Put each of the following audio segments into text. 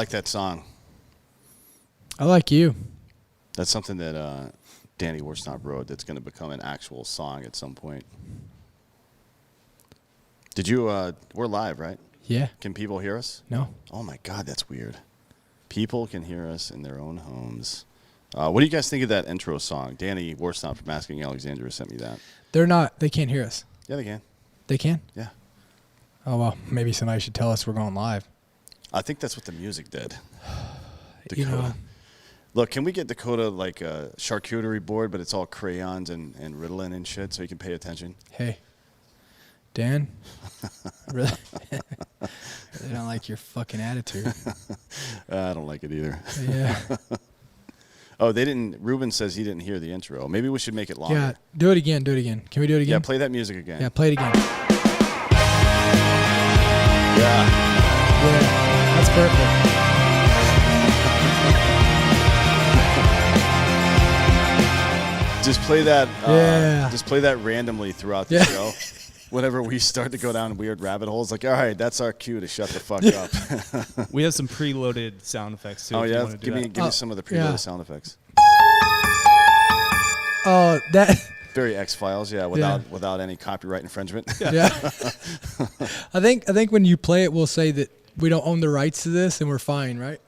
like that song. I like you. That's something that Danny Worsnop wrote that's going to become an actual song at some point. Did you, we're live, right? Yeah. Can people hear us? No. Oh, my God, that's weird. People can hear us in their own homes. What do you guys think of that intro song? Danny Worsnop from Asking Alexandria sent me that. They can't hear us. Yeah, they can. They can? Yeah. Oh, well, maybe somebody should tell us we're going live. I think that's what the music did. You know. Look, can we get Dakota like a charcuterie board, but it's all crayons and Ritalin and shit so you can pay attention? Hey, Dan, really? I don't like your fucking attitude. I don't like it either. Yeah. Oh, they didn't. Ruben says he didn't hear the intro. Maybe we should make it longer. Yeah, do it again. Do it again. Can we do it again? Yeah, play that music again. Yeah, play it again. Yeah. Yeah, that's perfect. Just play that. Yeah. Just play that randomly throughout the show. Whenever we start to go down weird rabbit holes, like, all right, that's our cue to shut the fuck up. We have some preloaded sound effects too. Oh if you yeah, wanna do give me that. some of the preloaded sound effects. Oh, that. Very X-Files, yeah, without any copyright infringement. Yeah. I think when you play it, we'll say that we don't own the rights to this and we're fine, right?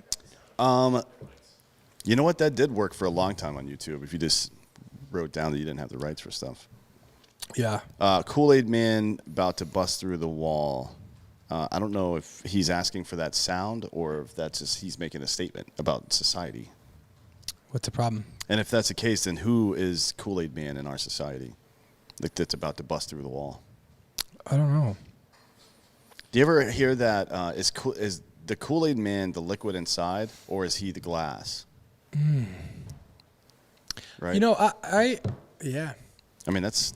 You know what? That did work for a long time on YouTube. If you just wrote down that you didn't have the rights for stuff. Yeah. Kool-Aid Man about to bust through the wall. I don't know if he's asking for that sound or if that's just he's making a statement about society. What's the problem? And if that's the case, then who is Kool-Aid Man in our society? Like that's about to bust through the wall. I don't know. Do you ever hear that? Is the Kool-Aid Man the liquid inside, or is he the glass? Right. You know, yeah. I mean, that's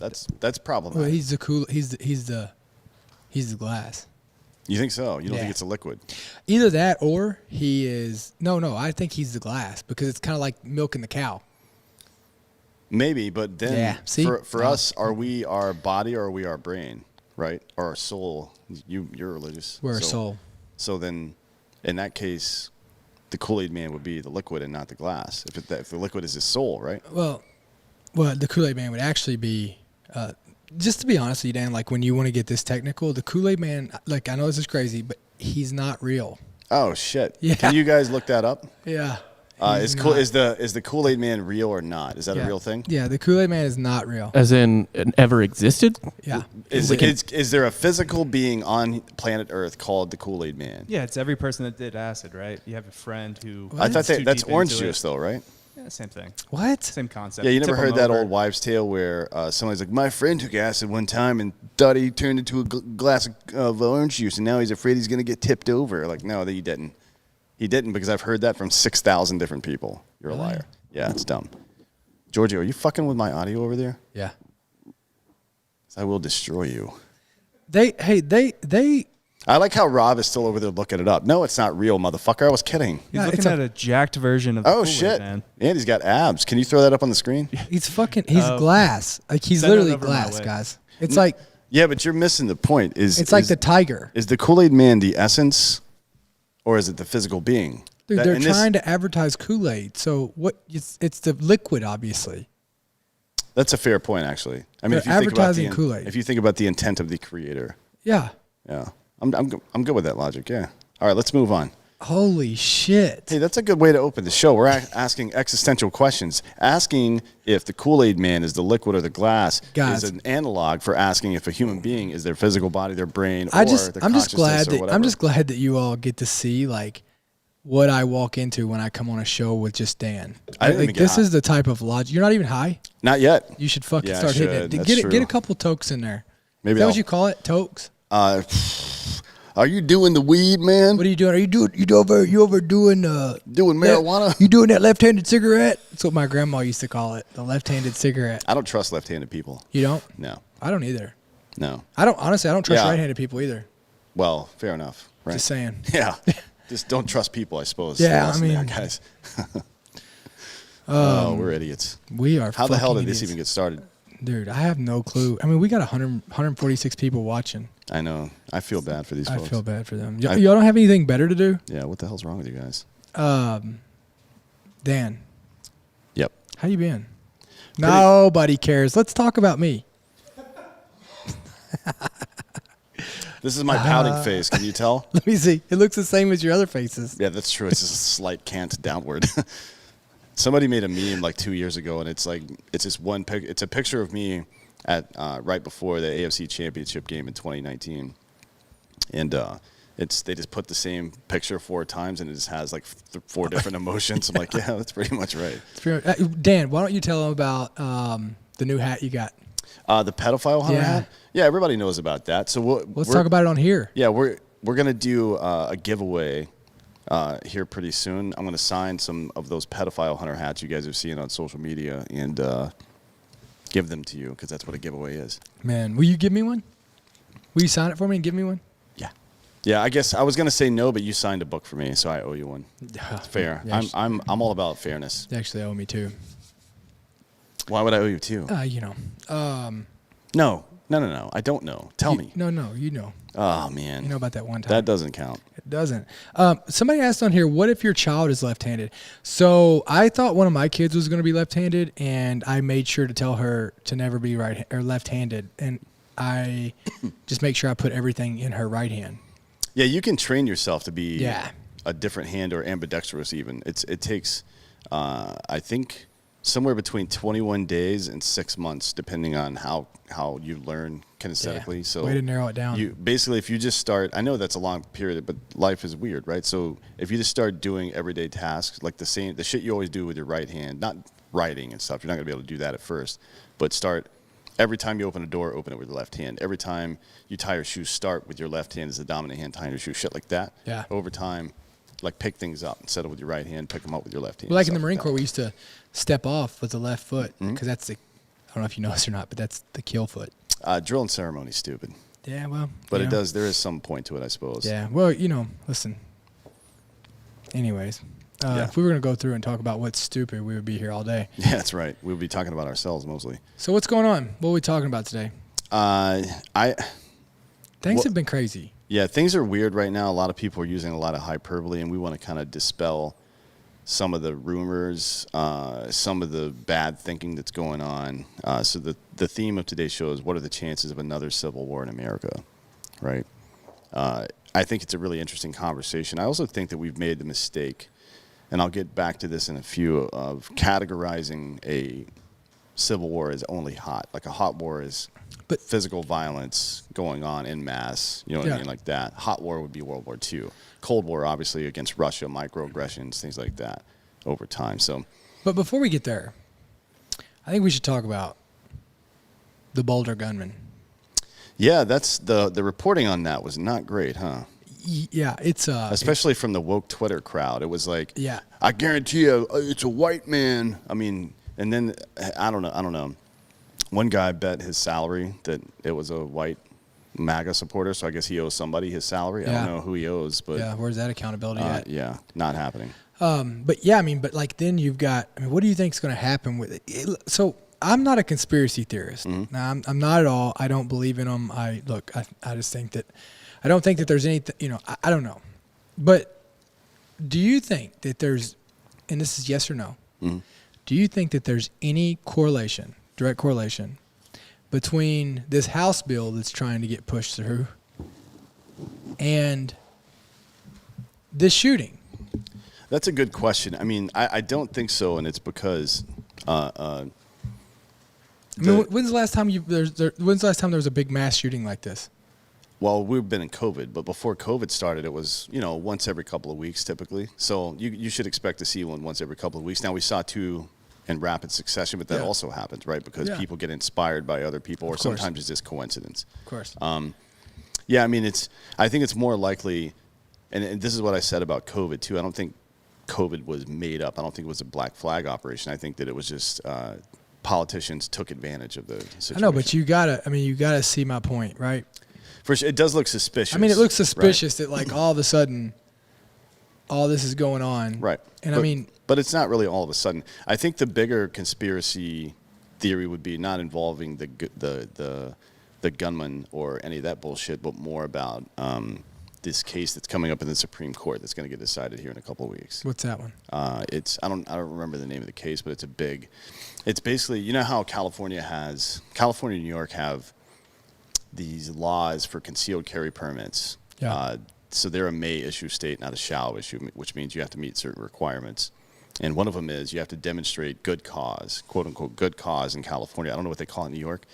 problematic. Well, he's the glass. You think so? You don't Yeah. think it's a liquid? Either that or he is. No, I think he's the glass because it's kind of like milking the cow. Maybe, but then Yeah, see? for us, are we our body or are we our brain, right? Or our soul? You're religious. We're a soul. So then, in that case, the Kool-Aid Man would be the liquid and not the glass. If the liquid is his soul, right? Well, the Kool-Aid Man would actually be, just to be honest with you, Dan, like when you want to get this technical, the Kool-Aid Man, like I know this is crazy, but he's not real. Oh, shit. Yeah. Can you guys look that up? Yeah. Is the Kool-Aid Man real or not? Is that a real thing? Yeah, the Kool-Aid Man is not real. As in, it ever existed? Yeah. Is there a physical being on planet Earth called the Kool-Aid Man? Yeah, it's every person that did acid, right? You have a friend who. I thought too that's deep orange into juice, it. though, right? Yeah, same thing. What? Same concept. Yeah, you never Tip heard 'em that over. old wives' tale where somebody's like, my friend took acid one time and thought he turned into a glass of orange juice, and now he's afraid he's going to get tipped over. Like, no, he didn't. He didn't because I've heard that from 6,000 different people. You're a liar. Yeah, it's dumb. Giorgio, are you fucking with my audio over there? Yeah. I will destroy you. They. I like how Rob is still over there looking it up. No, it's not real, motherfucker. I was kidding. He's Yeah, looking it's at a jacked version of the Oh, Kool-Aid shit. Man. And he's got abs. Can you throw that up on the screen? He's glass. Like he's Send it literally over my glass, way. guys. It's like Yeah, but you're missing the point. it's like the tiger. Is the Kool-Aid Man the essence, or is it the physical being? Dude, they're trying to advertise Kool-Aid. So what? It's the liquid, obviously. That's a fair point, actually. I mean, They're advertising Kool-Aid. If you think about the intent of the creator, Yeah. yeah, I'm good with that logic. Yeah. All right, let's move on. Holy shit. Hey, that's a good way to open the show. We're asking existential questions. Asking if the Kool-Aid Man is the liquid or the glass Guys. is an analog for asking if a human being is their physical body, their brain, I'm or just their glad consciousness or that whatever. I'm just glad that you all get to see like what I walk into when I come on a show with just Dan. I didn't Like, even get this high. is the type of logic. You're not even high. Not yet. You should fucking Yeah, I start hitting should. it. That's Get true. get a couple tokes in there. Maybe Is that I'll- what you call it? Tokes? Are you doing the weed, man? What are you doing? You over doing Doing marijuana? You doing that left-handed cigarette? That's what my grandma used to call it. The left-handed cigarette. I don't trust left-handed people. You don't? No. I don't either. No. I don't trust Yeah. right-handed people either. Well, fair enough. Right. Just saying. Yeah. Just don't trust people, I suppose. Yeah, Lesson I there, mean- guys. Oh, we're idiots. We are. How the hell fucking did this idiots. even get started? Dude, I have no clue. I mean, we got 146 people watching. I know. I feel bad for these I folks. feel bad for them. Y'all don't have anything better to do? Yeah, what the hell's wrong with you guys? Dan, Yep. how you been? Nobody cares. Let's talk about me. This is my pouting face. Can you tell? Let me see. It looks the same as your other faces. Yeah, that's true. It's just a slight cant downward. Somebody made a meme like 2 years ago, and it's this one pic. It's a picture of me at right before the AFC Championship game in 2019, and they just put the same picture 4 times, and it just has like 4 different emotions. I'm like, yeah, that's pretty much right. Dan, why don't you tell them about the new hat you got? The pedophile hunter Yeah. hat. Yeah, everybody knows about that. So Let's talk about it on here. Yeah, we're gonna do a giveaway here pretty soon. I'm gonna sign some of those pedophile hunter hats you guys have seen on social media and give them to you because that's what a giveaway is. Man, will you give me one? Will you sign it for me and give me one? Yeah. Yeah, I guess I was gonna say no, but you signed a book for me, so I owe you one. Fair. Yeah, I'm all about fairness. They actually owe me 2. Why would I owe you 2? No. I don't know. Tell me. No, you know. Oh man. You know about that one time. That doesn't count. It doesn't. Somebody asked on here, what if your child is left-handed? So I thought one of my kids was going to be left-handed, and I made sure to tell her to never be right or left-handed, and I just make sure I put everything in her right hand. Yeah, you can train yourself to be Yeah. a different hand or ambidextrous even. It takes, I think, somewhere between 21 days and 6 months, depending on how you learn kinesthetically. Yeah. So way to narrow it down. You basically, if you just start, I know that's a long period, but life is weird, right? So if you just start doing everyday tasks, like the shit you always do with your right hand, not writing and stuff, you're not gonna be able to do that at first, but start every time you open a door, open it with your left hand. Every time you tie your shoes, start with your left hand as the dominant hand tying your shoes, shit like that. Yeah. Over time, like pick things up instead of with your right hand, pick them up with your left hand. Well, like in the stuff Marine that. Corps, we used to step off with the left foot because that's the, I don't know if you know this or not, but that's the kill foot. Drill and ceremony is stupid. Yeah, well. But you know. there is some point to it, I suppose. Yeah, well, listen. Anyways, if we were going to go through and talk about what's stupid, we would be here all day. Yeah, that's right. We'll be talking about ourselves mostly. So what's going on? What are we talking about today? Things have been crazy. Yeah, things are weird right now. A lot of people are using a lot of hyperbole, and we want to kind of dispel some of the rumors, some of the bad thinking that's going on. So the theme of today's show is, what are the chances of another civil war in America, right? I think it's a really interesting conversation. I also think that we've made the mistake, and I'll get back to this in a few, of categorizing a civil war as only hot. Like a hot war is physical violence going on en masse, you know what I mean, like that. Hot war would be World War II. Cold war, obviously, against Russia, microaggressions, things like that over time. So, but before we get there, I think we should talk about the Boulder Gunman. Yeah, that's the reporting on that was not great, huh? Yeah, it's especially from the woke Twitter crowd. It was like, yeah, I guarantee you, it's a white man. I mean, and then I don't know. One guy bet his salary that it was a white MAGA supporter, so I guess he owes somebody his salary. I don't know who he owes, but yeah, where's that accountability at? Yeah, not happening. But yeah, but like then you've got. what do you think is going to happen with it? So I'm not a conspiracy theorist. Mm-hmm. Now, I'm not at all. I don't believe in them. I just think that I don't think that there's anything. I don't know. But do you think that there's, and this is yes or no? Mm-hmm. Do you think that there's any direct correlation, between this House bill that's trying to get pushed through and this shooting? That's a good question. I mean, I don't think so, and it's because. When's the last time when's the last time there was a big mass shooting like this? Well, we've been in COVID, but before COVID started, it was, once every couple of weeks typically. So you should expect to see one once every couple of weeks. Now, we saw 2 in rapid succession, but that also happens, right? Because people get inspired by other people, or sometimes it's just coincidence. Of course. Yeah, I think it's more likely, and this is what I said about COVID too. I don't think COVID was made up. I don't think it was a black flag operation. I think that it was just politicians took advantage of the situation. I know, but you gotta see my point, right? For sure, it does look suspicious. It looks suspicious that like all of a sudden, all this is going on, right? And but it's not really all of a sudden. I think the bigger conspiracy theory would be not involving the gunman or any of that bullshit, but more about this case that's coming up in the Supreme Court that's going to get decided here in a couple of weeks. What's that one? I don't remember the name of the case, but it's basically, you know how California and New York have these laws for concealed carry permits. Yeah. So they're a may issue state, not a shall issue, which means you have to meet certain requirements. And one of them is you have to demonstrate good cause, quote unquote, good cause in California. I don't know what they call it in New York.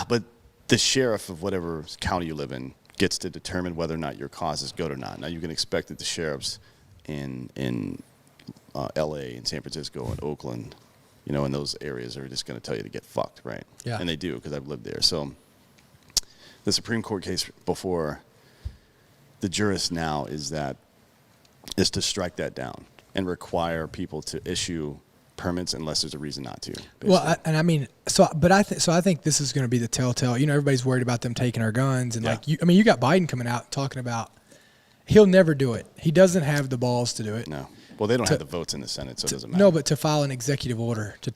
But the sheriff of whatever county you live in gets to determine whether or not your cause is good or not. Now, you can expect that the sheriffs in L.A. and San Francisco and Oakland, in those areas are just going to tell you to get fucked, right? Yeah. And they do, because I've lived there. So the Supreme Court case before the jurist now is to strike that down and require people to issue permits unless there's a reason not to. Basically. Well, I think this is going to be the telltale. Everybody's worried about them taking our guns, and you got Biden coming out talking about he'll never do it. He doesn't have the balls to do it. No. Well, they don't have the votes in the Senate, so it doesn't matter. No, but to file an executive order to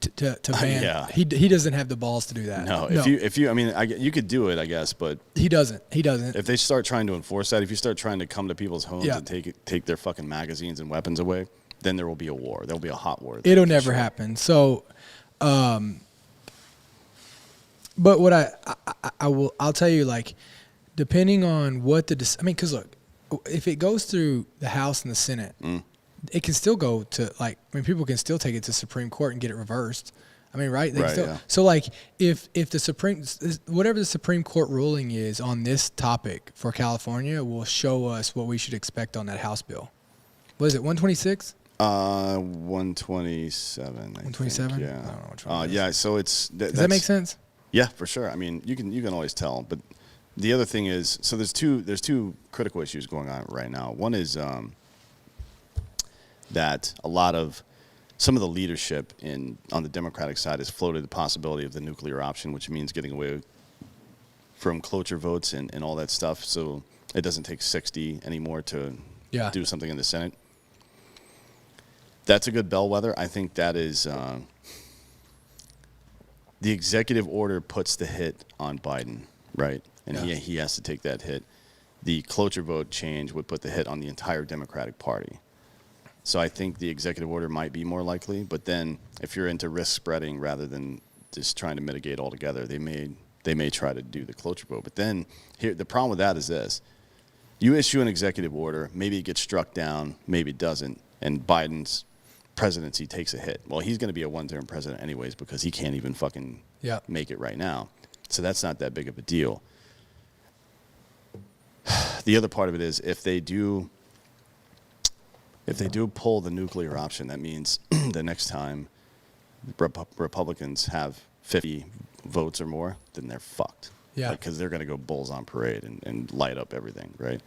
ban, he doesn't have the balls to do that. No. If you, you could do it, I guess, but he doesn't. If they start trying to enforce that, if you start trying to come to people's homes Yeah. and take their fucking magazines and weapons away, then there will be a war. There will be a hot war. It'll never happen. So, but what I'll tell you, like, depending on what because look, if it goes through the House and the Senate, it can still go to people can still take it to Supreme Court and get it reversed. Right? They Right, still, yeah. So if the whatever the Supreme Court ruling is on this topic for California will show us what we should expect on that House bill. What is it? 126? 127. 127? Yeah. I don't know which one it is. Yeah. So it's Does that make sense? Yeah, for sure. You can always tell. But the other thing is, so there's two critical issues going on right now. One is that some of the leadership on the Democratic side has floated the possibility of the nuclear option, which means getting away from cloture votes and all that stuff. So it doesn't take 60 anymore to do something in the Senate. That's a good bellwether. I think that is the executive order puts the hit on Biden, right? And he has to take that hit. The cloture vote change would put the hit on the entire Democratic Party. So I think the executive order might be more likely. But then if you're into risk spreading rather than just trying to mitigate altogether, they may try to do the cloture vote. But then the problem with that is this. You issue an executive order, maybe it gets struck down, maybe it doesn't, and Biden's presidency takes a hit. Well, he's going to be a one-term president anyways because he can't even fucking make it right now. So that's not that big of a deal. The other part of it is if they do pull the nuclear option, that means the next time Republicans have 50 votes or more, then they're fucked. Yeah. Because they're going to go bulls on parade and light up everything, right?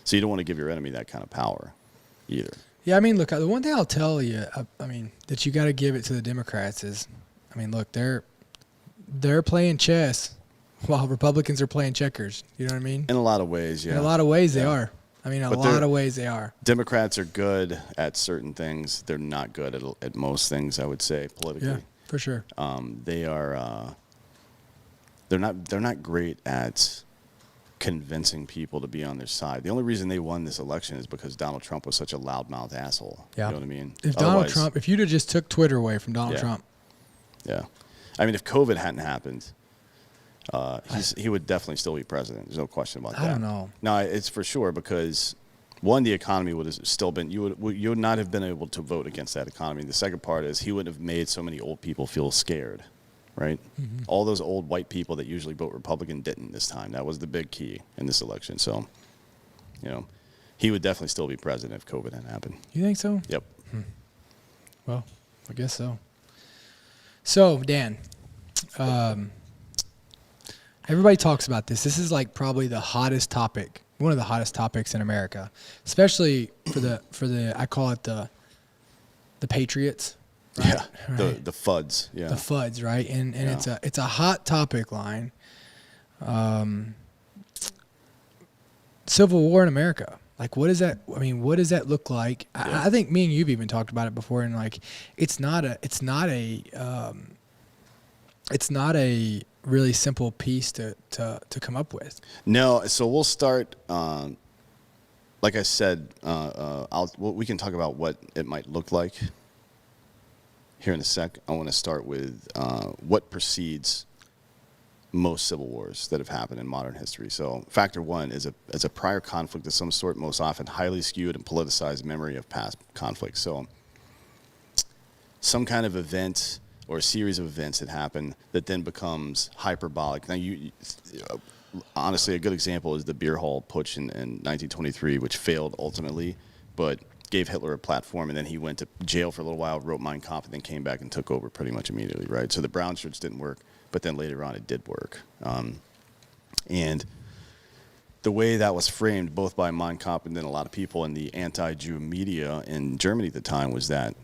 So you don't want to give your enemy that kind of power either. Yeah, look, the one thing I'll tell you, that you got to give it to the Democrats is, look, they're playing chess while Republicans are playing checkers. You know what I mean? In a lot of ways, yeah. In a lot of ways, they are. A lot of ways they are. Democrats are good at certain things. They're not good at most things, I would say, politically. Yeah, for sure. They are. They're not great at convincing people to be on their side. The only reason they won this election is because Donald Trump was such a loudmouth asshole. Yeah. You know what I mean? If you'd have just took Twitter away from Donald Trump. Yeah. If COVID hadn't happened, he would definitely still be president. There's no question about that. I don't know. No, it's for sure because one, the economy would have still been. You would not have been able to vote against that economy. The second part is he wouldn't have made so many old people feel scared, right? Mm-hmm. All those old white people that usually vote Republican didn't this time. That was the big key in this election. So, he would definitely still be president if COVID hadn't happened. You think so? Yep. Well, I guess so. So, Dan, everybody talks about this. This is probably the hottest topic, one of the hottest topics in America, especially for the I call it the Patriots. Right? Yeah. Right? The FUDs. Yeah. The FUDs, right? And it's a hot topic line. Civil War in America. Like, what does that? I mean, what does that look like? Yeah. I think me and you've even talked about it before, and like, it's not a really simple piece to come up with. No, so we'll start. Like I said, we can talk about what it might look like here in a sec. I want to start with what precedes most civil wars that have happened in modern history. So factor one is a prior conflict of some sort, most often highly skewed and politicized memory of past conflicts. So some kind of event or a series of events that happen that then becomes hyperbolic. Now, honestly, a good example is the beer hall putsch in 1923, which failed ultimately, but gave Hitler a platform, and then he went to jail for a little while, wrote Mein Kampf, and then came back and took over pretty much immediately, right? So the brown shirts didn't work, but then later on it did work. And the way that was framed, both by Mein Kampf and then a lot of people in the anti-Jew media in Germany at the time, was that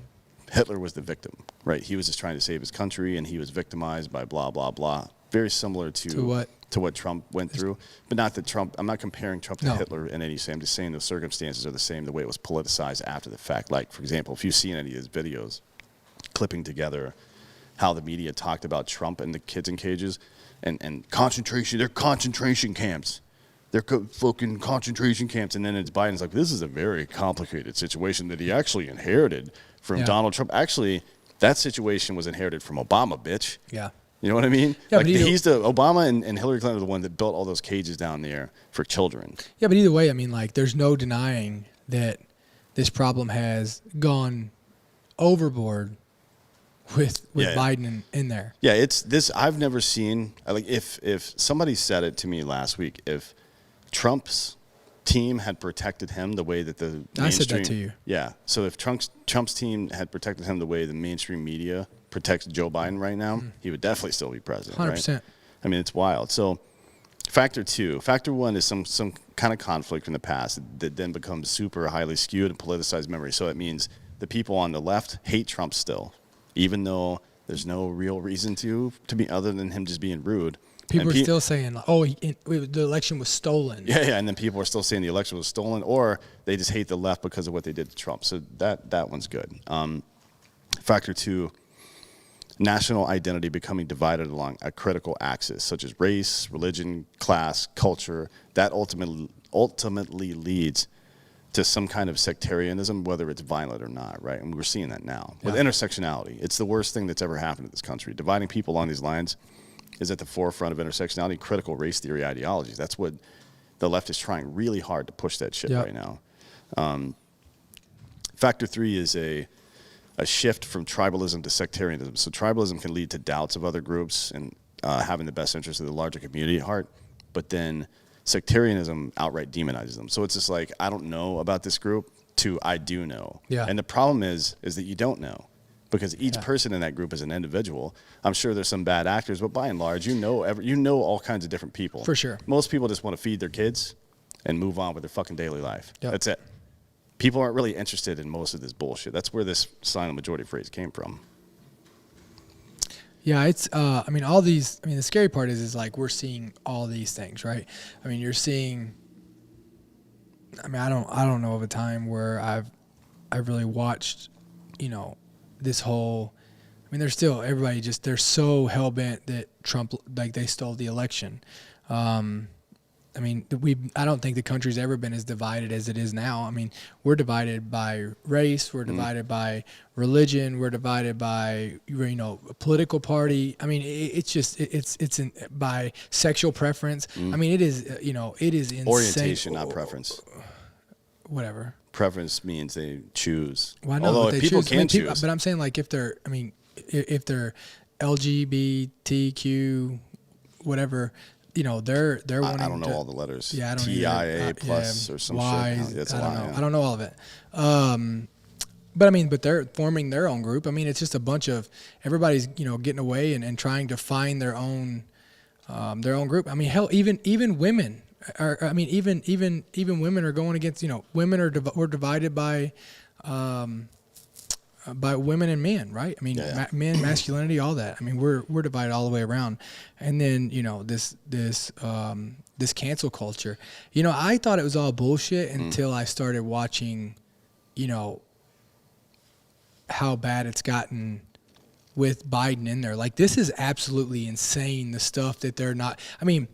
Hitler was the victim, right? He was just trying to save his country, and he was victimized by blah, blah, blah. Very similar to what Trump went through. But not that Trump, I'm not comparing Trump to Hitler in any way. I'm just saying the circumstances are the same, the way it was politicized after the fact. Like, for example, if you've seen any of his videos, clipping together how the media talked about Trump and the kids in cages and concentration, they're concentration camps. They're fucking concentration camps. And then it's Biden's like, this is a very complicated situation that he actually inherited from Donald Trump. Actually, that situation was inherited from Obama, bitch. Yeah. You know what I mean? Yeah, like Obama and Hillary Clinton are the one that built all those cages down there for children. Yeah, but either way, I mean, like, there's no denying that this problem has gone overboard with Biden in there. Yeah, it's this. I've never seen, like, if somebody said it to me last week, if Trump's team had protected him the way that the mainstream, I said that to you. Yeah. So if Trump's team had protected him the way the mainstream media protects Joe Biden right now, he would definitely still be president. 100%. Right? I mean, it's wild. So factor one is some kind of conflict in the past that then becomes super highly skewed and politicized memory. So it means the people on the left hate Trump still, even though there's no real reason to be other than him just being rude. People are still saying, the election was stolen. Yeah, and then people are still saying the election was stolen, or they just hate the left because of what they did to Trump. So that one's good. Factor two, national identity becoming divided along a critical axis, such as race, religion, class, culture. That ultimately leads to some kind of sectarianism, whether it's violent or not, right? And we're seeing that now. With intersectionality, it's the worst thing that's ever happened in this country. Dividing people along these lines is at the forefront of intersectionality, critical race theory ideologies. That's what the left is trying really hard to push that shit right now. Factor three is a shift from tribalism to sectarianism. So tribalism can lead to doubts of other groups and having the best interest of the larger community at heart, but then sectarianism outright demonizes them. So it's just like, I don't know about this group to I do know. Yeah. And the problem is that you don't know, because each person in that group is an individual. I'm sure there's some bad actors, but by and large, you know all kinds of different people. For sure. Most people just want to feed their kids and move on with their fucking daily life. Yep. That's it. People aren't really interested in most of this bullshit. That's where this silent majority phrase came from. Yeah, it's, the scary part is like we're seeing all these things, right? I mean, you're seeing, I don't know of a time where I've really watched, this whole, there's still everybody they're so hell bent that Trump, like, they stole the election. I don't think the country's ever been as divided as it is now. I mean, we're divided by race, we're divided by religion, we're divided by, a political party. I mean, it's by sexual preference. I mean, it is insane. Orientation, not preference. Whatever. Preference means they choose. Well, I know Although they people choose. can choose. But I'm saying, like, if they're LGBTQ, whatever, they're wanting. I don't know all the letters. Yeah, I don't TIA plus or some Y's, shit. That's I don't know. Yeah. I don't know all of it. But they're forming their own group. I mean, it's just a bunch of everybody's getting away and trying to find their own group. I mean, hell, even women. Even women are going against. We're divided by by women and men, right? I mean, men, masculinity, all that. I mean, we're divided all the way around. And then, you know, this cancel culture. You know, I thought it was all bullshit until I started watching, you know, how bad it's gotten with Biden in there. Like, this is absolutely insane, the stuff that they're not. I mean,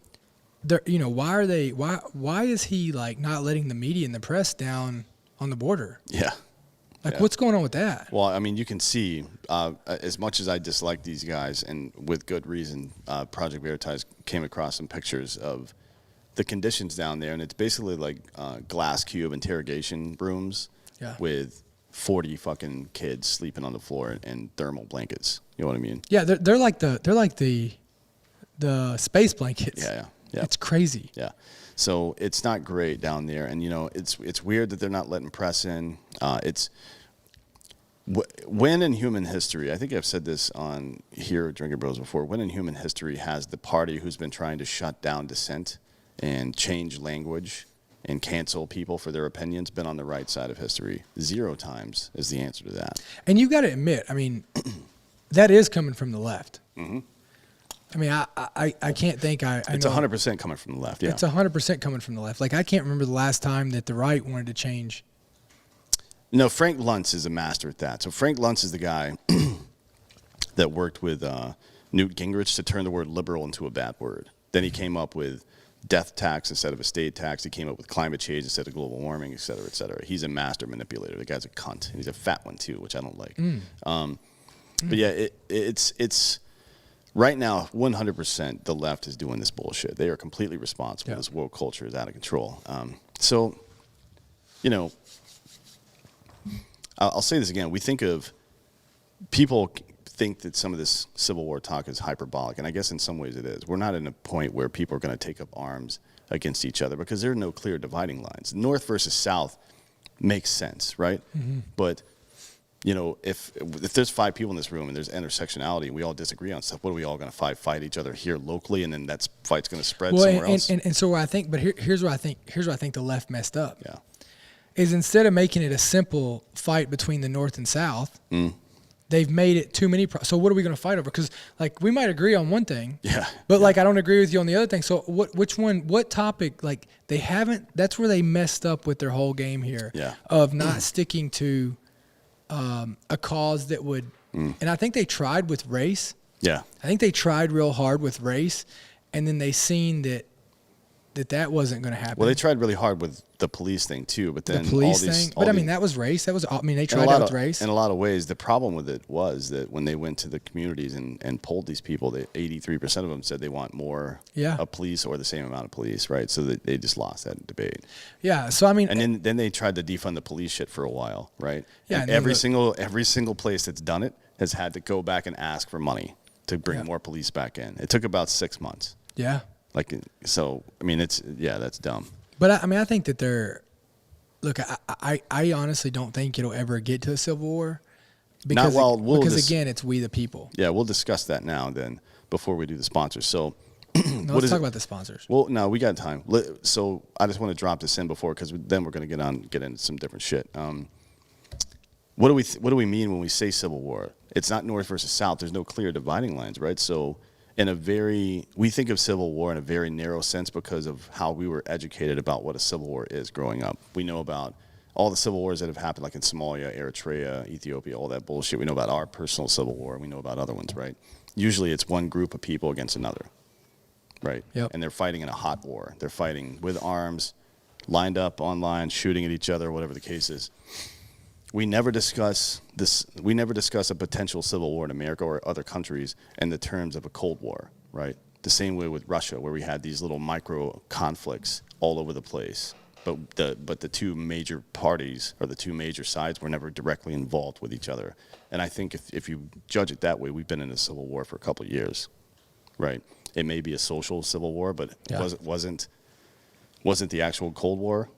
they're, you know, why is he like not letting the media and the press down on the border? Yeah. Like, what's going on with that? Well, I mean, you can see, as much as I dislike these guys, and with good reason, Project Veritas came across some pictures of the conditions down there, and it's basically like glass cube interrogation rooms with 40 fucking kids sleeping on the floor in thermal blankets. You know what I mean? Yeah, they're like the space blankets. Yeah. It's crazy. Yeah. So it's not great down there, and you know it's weird that they're not letting press in. When in human history, I think I've said this on here at Drinking Bros before. When in human history has the party who's been trying to shut down dissent and change language and cancel people for their opinions been on the right side of history? 0 times is the answer to that. And you got to admit, I mean, that is coming from the left. Mm-hmm. I mean, I can't think it's 100% coming from the left. Yeah, it's 100% coming from the left. Like, I can't remember the last time that the right wanted to change. No, Frank Luntz is a master at that. So Frank Luntz is the guy that worked with Newt Gingrich to turn the word liberal into a bad word. Then he came up with death tax instead of estate tax. He came up with climate change instead of global warming, et cetera, et cetera. He's a master manipulator. The guy's a cunt. And he's a fat one, too, which I don't like. But, yeah, it's right now, 100% the left is doing this bullshit. They are completely responsible. This woke culture is out of control. So, you know, I'll say this again. We think of people think that some of this Civil War talk is hyperbolic, and I guess in some ways it is. We're not in a point where people are going to take up arms against each other because there are no clear dividing lines. North versus South makes sense, right? Mm-hmm. But, you know, if there's 5 people in this room and there's intersectionality and we all disagree on stuff, what are we all going to fight each other here locally, and then that fight's going to spread somewhere else? And so I think, but here's where I think the left messed up. Yeah. Is instead of making it a simple fight between the North and South, they've made it too many. So what are we going to fight over? Because like we might agree on one thing, but like I don't agree with you on the other thing. So what topic? Like they haven't. That's where they messed up with their whole game here. Of not sticking to a cause that would. And I think they tried with race. I think they tried real hard with race, and then they seen that wasn't going to happen. Well, they tried really hard with the police thing too, but then the police thing. But I mean, that was race. That was. I mean, they tried that with race. In a lot of ways, the problem with it was that when they went to the communities and polled these people, 83% of them said they want more police or the same amount of police, right? So they just lost that debate. Yeah. So I mean, and then they tried to defund the police shit for a while, right? Yeah. And every single place that's done it has had to go back and ask for money to bring more police back in. It took about 6 months. Yeah. Like, so, I mean, that's dumb. But I mean, I think that I honestly don't think it'll ever get to a civil war. Because again, it's we the people. Yeah, we'll discuss that now then before we do the sponsors. So, let's talk about the sponsors. Well, no, we got time. So I just want to drop this in before, because then we're going to get into some different shit. What do we mean when we say civil war? It's not North versus South. There's no clear dividing lines, right? So we think of civil war in a very narrow sense because of how we were educated about what a civil war is growing up. We know about all the civil wars that have happened, like in Somalia, Eritrea, Ethiopia, all that bullshit. We know about our personal civil war, and we know about other ones, right? Usually it's one group of people against another, right? Yep. And they're fighting in a hot war. They're fighting with arms, lined up online, shooting at each other, whatever the case is. We never discuss this. We never discuss a potential civil war in America or other countries in the terms of a Cold War, right? The same way with Russia, where we had these little micro conflicts all over the place. But the 2 major parties or the 2 major sides were never directly involved with each other. And I think if you judge it that way, we've been in a civil war for a couple of years, right? It may be a social civil war, but it wasn't the actual Cold War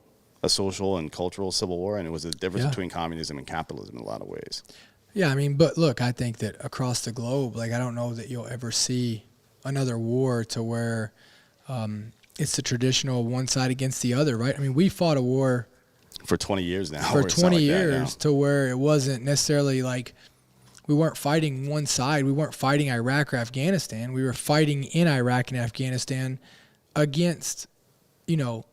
a social and cultural civil war, and it was a difference between communism and capitalism in a lot of ways. Yeah, I mean, but look, I think that across the globe, like I don't know that you'll ever see another war to where it's the traditional one side against the other, right? I mean, we fought a war for 20 years now. for where it's not 20 like that now. years to where it wasn't necessarily like we weren't fighting one side. We weren't fighting Iraq or Afghanistan. We were fighting in Iraq and Afghanistan against, you know,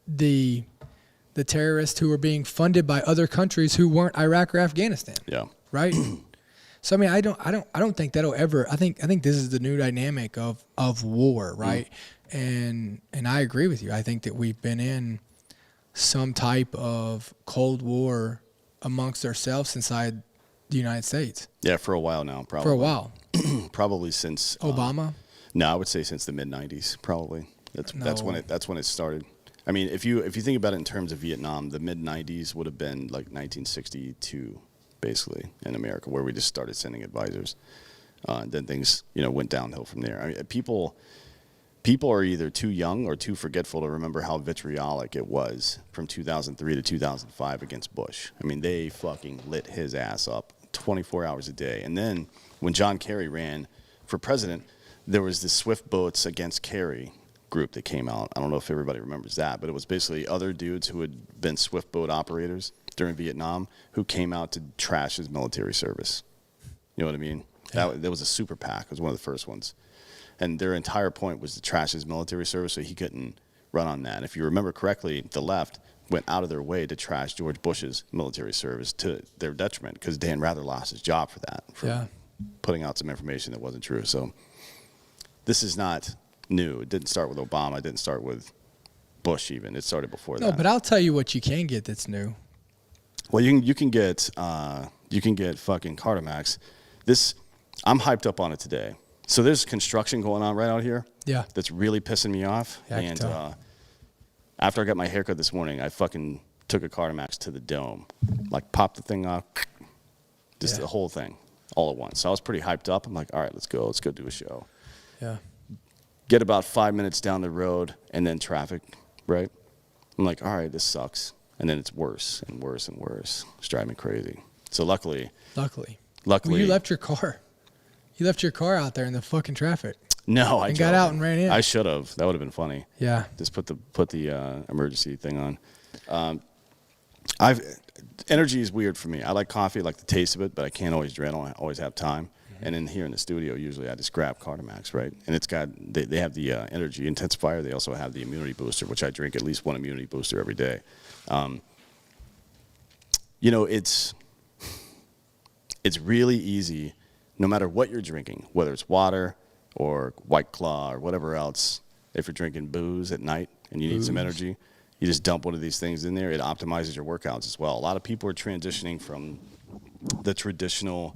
the terrorists who were being funded by other countries who weren't Iraq or Afghanistan. Yeah. Right. So I mean, I don't think that'll ever. I think this is the new dynamic of war, right? And I agree with you. I think that we've been in some type of Cold War amongst ourselves inside the United States. Yeah, for a while now, probably. For a while. Probably since Obama? No, I would say since the mid '90s, probably. That's when No. it started. I mean, if you think about it in terms of Vietnam, the mid '90s would have been like 1962, basically, in America, where we just started sending advisors. And then things, went downhill from there. I mean, people are either too young or too forgetful to remember how vitriolic it was from 2003 to 2005 against Bush. I mean, they fucking lit his ass up 24 hours a day. And then when John Kerry ran for president, there was this Swift Boats Against Kerry group that came out. I don't know if everybody remembers that, but it was basically other dudes who had been Swift boat operators during Vietnam who came out to trash his military service. You know what I mean? Yeah. That was a super PAC. It was one of the first ones. And their entire point was to trash his military service so he couldn't run on that. And if you remember correctly, the left went out of their way to trash George Bush's military service to their detriment because Dan Rather lost his job for that, for putting out some information that wasn't true. So this is not new. It didn't start with Obama. It didn't start with Bush even. It started before that. No, but I'll tell you what you can get that's new. Well, you can get fucking Carter Max. I'm hyped up on it today. So there's construction going on right out here. Yeah. That's really pissing me off. Yeah, I can and tell. After I got my haircut this morning, I fucking took a Carter Max to the dome, like popped the thing off, just the whole thing, all at once. So I was pretty hyped up. I'm like, all right, let's go do a show. Yeah. Get about 5 minutes down the road, and then traffic, right? I'm like, all right, this sucks. And then it's worse and worse and worse. It's driving me crazy. So luckily. Well, you left your car. You left your car out there in the fucking traffic. No, I got out and ran in. I should have. That would have been funny. Yeah. Just put the emergency thing on. Energy is weird for me. I like coffee, I like the taste of it, but I can't always drink. I don't always have time. And in here in the studio, usually I just grab Carter Max, right? And it's got they have the energy intensifier. They also have the immunity booster, which I drink at least one immunity booster every day. It's really easy, no matter what you're drinking, whether it's water or White Claw or whatever else. If you're drinking booze at night and you need some energy, you just dump one of these things in there. It optimizes your workouts as well. A lot of people are transitioning from the traditional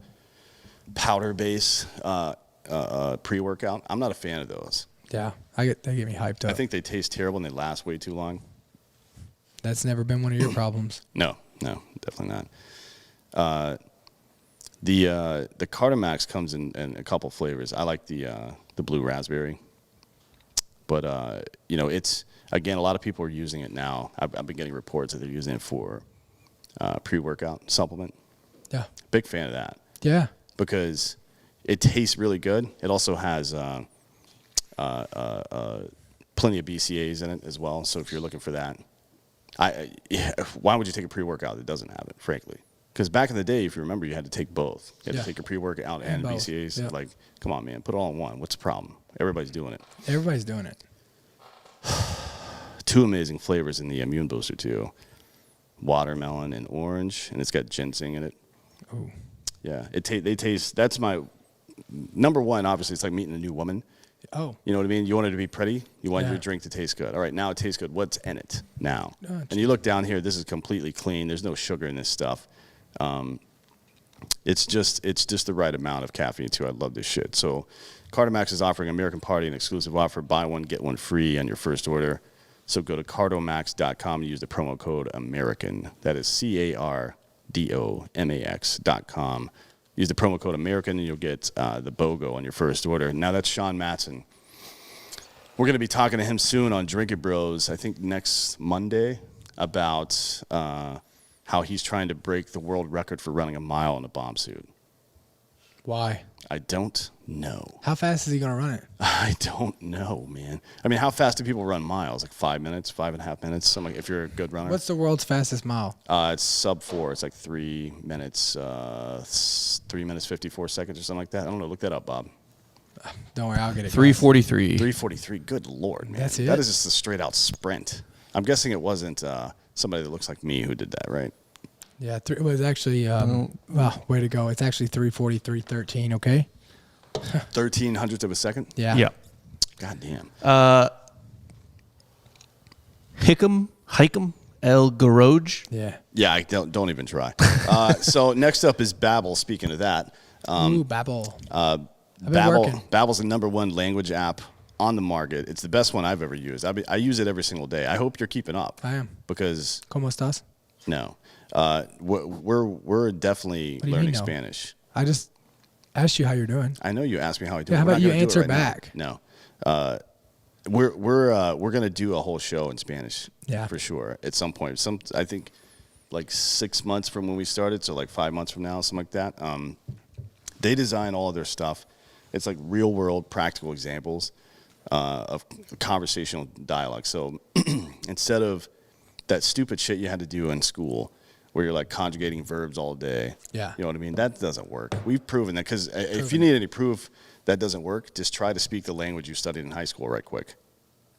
powder base pre-workout. I'm not a fan of those. Yeah. They get me hyped up. I think they taste terrible and they last way too long. That's never been one of your problems. No, definitely not. The Carter Max comes in a couple flavors. I like the blue raspberry, but it's, again, a lot of people are using it now. I've been getting reports that they're using it for pre-workout supplement. Yeah. Big fan of that. Yeah. Because it tastes really good. It also has plenty of BCAAs in it as well. So if you're looking for that, why would you take a pre-workout that doesn't have it, frankly? Because back in the day, if you remember, you had to take both. You had to take a pre-workout and both. BCAAs. Yeah. Like, come on, man, put it all in one. What's the problem? Everybody's doing it. Everybody's doing it. Two amazing flavors in the immune booster too: watermelon and orange, and it's got ginseng in it. Oh. Yeah, they taste. That's my number one. Obviously, it's like meeting a new woman. Oh. You know what I mean? You want it to be pretty. You want Yeah. your drink to taste good. All right, now it tastes good. What's in it now? Oh, And you look down here. This is completely clean. There's no sugar in this stuff. It's just the right amount of caffeine too. I love this shit. So, Carter Max is offering American Party an exclusive offer: buy one get one free on your first order. So go to cardomax.com and use the promo code American. That is CARDOMAX.com. Use the promo code American and you'll get the BOGO on your first order. Now that's Sean Matson. We're going to be talking to him soon on Drink It Bros, I think next Monday, about how he's trying to break the world record for running a mile in a bomb suit. Why? I don't know. How fast is he going to run it? I don't know, man. I mean, how fast do people run miles? Like 5 minutes, 5.5 minutes? Something. If you're a good runner. What's the world's fastest mile? It's sub 4. It's like 3 minutes, 3 minutes 54 seconds or something like that. I don't know. Look that up, Bob. Don't worry, I'll get it. 3:43. 3:43. Good Lord, man. That's it? That is just a straight out sprint. I'm guessing it wasn't somebody that looks like me who did that, right? Yeah, it was actually, well, way to go. It's actually 3:43:13, okay? 13 hundredths of a second? Yeah. Yeah. God damn. Hikem El Garoj. Yeah. Yeah, I don't even try. So next up is Babbel. Speaking of that, Ooh, Babbel. been working. Babbel's the #1 language app on the market. It's the best one I've ever used. I use it every single day. I hope you're keeping up. I am. Because ¿Cómo estás? no, we're definitely do you learning mean, no? Spanish. I just asked you how you're doing. I know you asked me how I do. Yeah, how We're not about you gonna do it answer right now. back? No, we're gonna do a whole show in Spanish. Yeah. For sure. At some point, I think like 6 months from when we started, so like 5 months from now, something like that. They design all of their stuff. It's like real world practical examples of conversational dialogue. So instead of that stupid shit you had to do in school, where you're like conjugating verbs all day. Yeah. You know what I mean? That doesn't work. We've proven that, because if you need any proof that doesn't work, just try to speak the language you studied in high school right quick.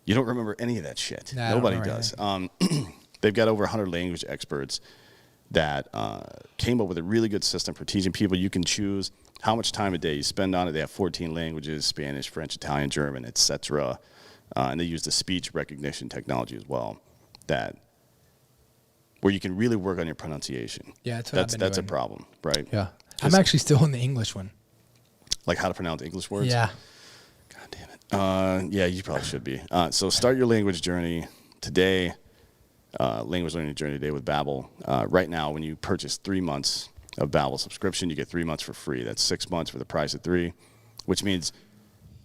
You don't remember any of that shit. Nah, I don't Nobody remember does. They've got over 100 language experts that came up with a really good system for teaching people. You can choose how much time a day you spend on it. They have 14 languages: Spanish, French, Italian, German, etc. And they use the speech recognition technology as well, where you can really work on your pronunciation. Yeah, that's what I've been That's a doing. problem, right? Yeah. I'm actually still in the English one. Like how to pronounce English words? Yeah. God damn it. Yeah, you probably should be. So start your language journey today, language learning journey today with Babbel. Right now, when you purchase 3 months of Babbel subscription, you get 3 months for free. That's 6 months for the price of 3, which means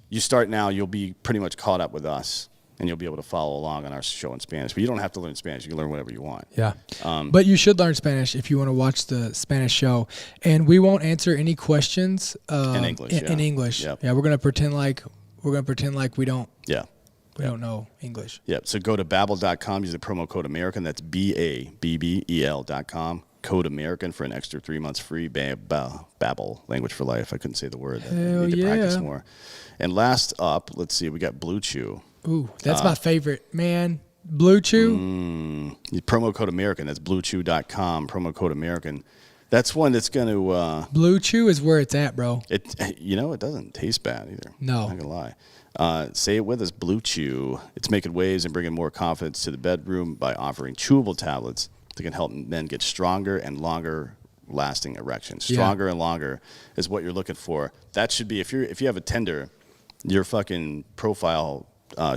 you start now, you'll be pretty much caught up with us, and you'll be able to follow along on our show in Spanish. But you don't have to learn Spanish. You can learn whatever you want. Yeah. But you should learn Spanish if you want to watch the Spanish show. And we won't answer any questions In English, in yeah. English. Yep. Yeah, we're gonna pretend like we don't Yeah. know English. Yep. So go to Babbel.com, use the promo code American. That's BABBEL.com. Code American for an extra 3 months free. Babbel, language for life. I couldn't say the word. I Hell need to practice yeah. more. And last up, let's see, we got Blue Chew. Ooh, that's my favorite, man. Blue Chew. Promo code American. That's bluechew.com. Promo code American. That's one that's going to. Blue Chew is where it's at, bro. It doesn't taste bad either. No. I'm not gonna lie. Say it with us, Blue Chew. It's making waves and bringing more confidence to the bedroom by offering chewable tablets that can help men get stronger and longer lasting erections. Stronger and longer is what you're looking for. That should be, if you have a Tinder, your fucking profile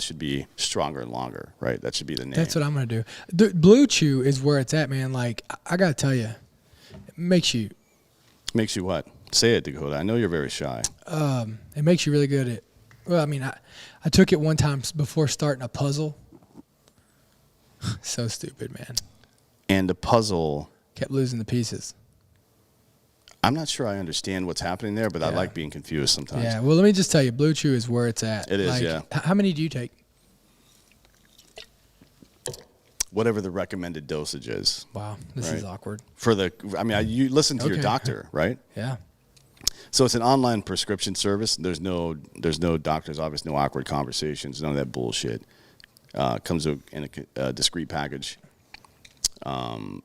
should be stronger and longer, right? That should be the name. That's what I'm gonna do. The Blue Chew is where it's at, man. Like I gotta tell you, it makes you what? Say it, Dakota. I know you're very shy. it makes you really good at. Well, I mean, I took it one time before starting a puzzle. So stupid, man. And the puzzle, Kept losing the pieces. I'm not sure I understand what's happening there, but I Yeah. like being confused sometimes. Yeah. Well, let me just tell you, Blue Chew is where it's at. It is, Like, yeah. How many do you take? Whatever the recommended dosage is. Wow, this is Right. awkward. You listen to your Okay, doctor, right? Yeah. So it's an online prescription service. There's no doctor's office, no awkward conversations, none of that bullshit. Comes in a discreet package. Some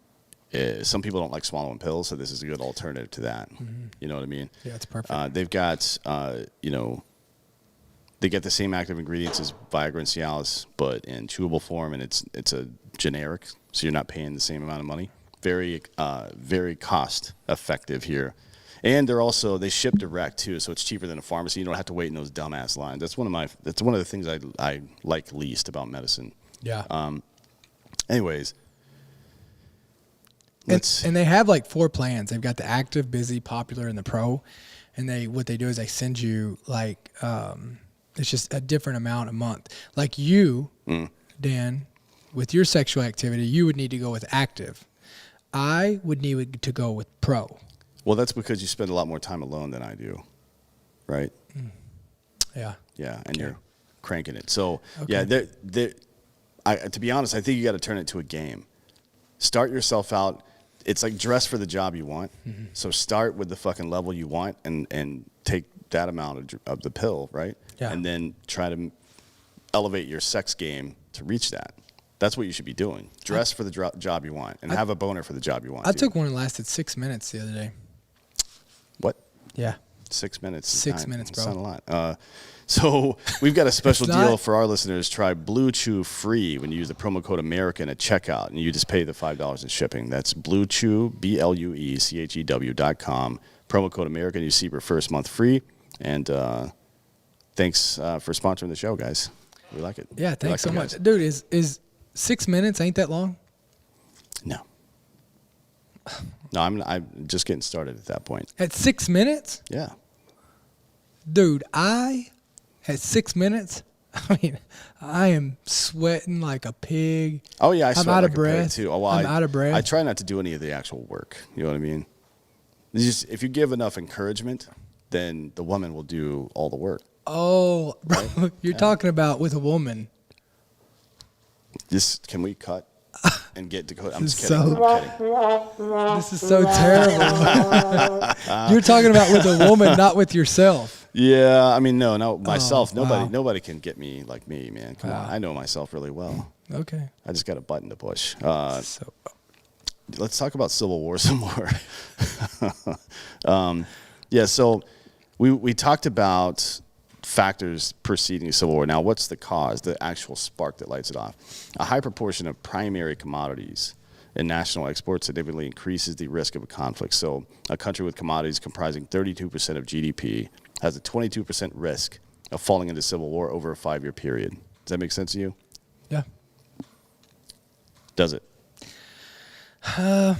people don't like swallowing pills, so this is a good alternative to that. You know what I mean? Yeah, it's perfect. They've got, they get the same active ingredients as Viagra and Cialis, but in chewable form, and it's a generic, so you're not paying the same amount of money. Very, very cost effective here. And they ship direct too, so it's cheaper than a pharmacy. You don't have to wait in those dumbass lines. That's one of the things I like least about medicine. Yeah. Anyways, And they have like 4 plans. They've got the active, busy, popular, and the pro. And what they do is they send you like it's just a different amount a month. Like you, Dan, with your sexual activity, you would need to go with active. I would need to go with pro. Well, that's because you spend a lot more time alone than I do, right? Yeah. Yeah, and Okay. you're cranking it. So Okay. to be honest, I think you got to turn it to a game. Start yourself out. It's like dress for the job you want. Mm-hmm. So start with the fucking level you want, and take that amount of the pill, right? Yeah. And then try to elevate your sex game to reach that. That's what you should be doing. Dress for the job you want, and have a boner for the job you want. I too. took one that lasted 6 minutes the other day. What? Yeah. 6 minutes. 6 minutes, bro. That's not a lot. So we've got a special It's deal not. for our listeners. Try Blue Chew free when you use the promo code American at checkout, and you just pay the $5 in shipping. That's Blue Chew, BLUECHEW.com. Promo code American. You see your first month free. And thanks for sponsoring the show, guys. We like it. Yeah, We thanks so like you much. guys. Dude, is 6 minutes ain't that long? No. No, I'm just getting started at that point. At 6 minutes? Yeah. Dude, at 6 minutes, I mean, I am sweating like a pig. Oh yeah, I I'm sweat out like of a pig, breath. too. Oh, well, I'm out of breath. I try not to do any of the actual work. You know what I mean? If you give enough encouragement, then the woman will do all the work. Oh, bro, you're talking about with a woman. Can we cut and get Dakota? I'm This just is kidding. so- I'm kidding. This is so terrible. You're talking about with a woman, not with yourself. Yeah, I mean, no, myself. wow. Nobody can get me like me, man. Come on, Wow. I know myself really well. Okay. I just got a button to push. So, Let's talk about Civil War some more. Yeah, so we talked about factors preceding Civil War. Now, what's the cause, the actual spark that lights it off? A high proportion of primary commodities in national exports significantly increases the risk of a conflict. So a country with commodities comprising 32% of GDP has a 22% risk of falling into civil war over a 5-year period. Does that make sense to you? yeah. Does it? A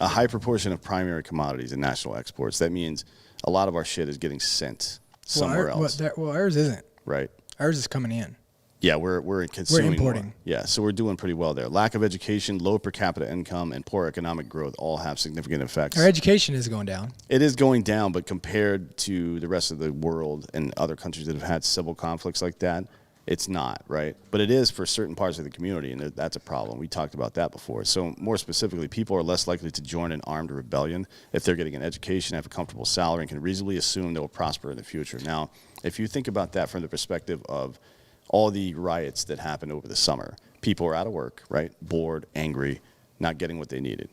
high proportion of primary commodities in national exports. That means a lot of our shit is getting sent somewhere else, Well, ours isn't. right? Ours is coming in. Yeah, we're consuming importing. more. Yeah, so we're doing pretty well there. Lack of education, low per capita income, and poor economic growth all have significant effects. Our education is going down. It is going down, but compared to the rest of the world and other countries that have had civil conflicts like that, it's not, right? But it is for certain parts of the community, and that's a problem. We talked about that before. So more specifically, people are less likely to join an armed rebellion if they're getting an education, have a comfortable salary, and can reasonably assume they will prosper in the future. Now, if you think about that from the perspective of all the riots that happened over the summer, people are out of work, right? Bored, angry, not getting what they needed.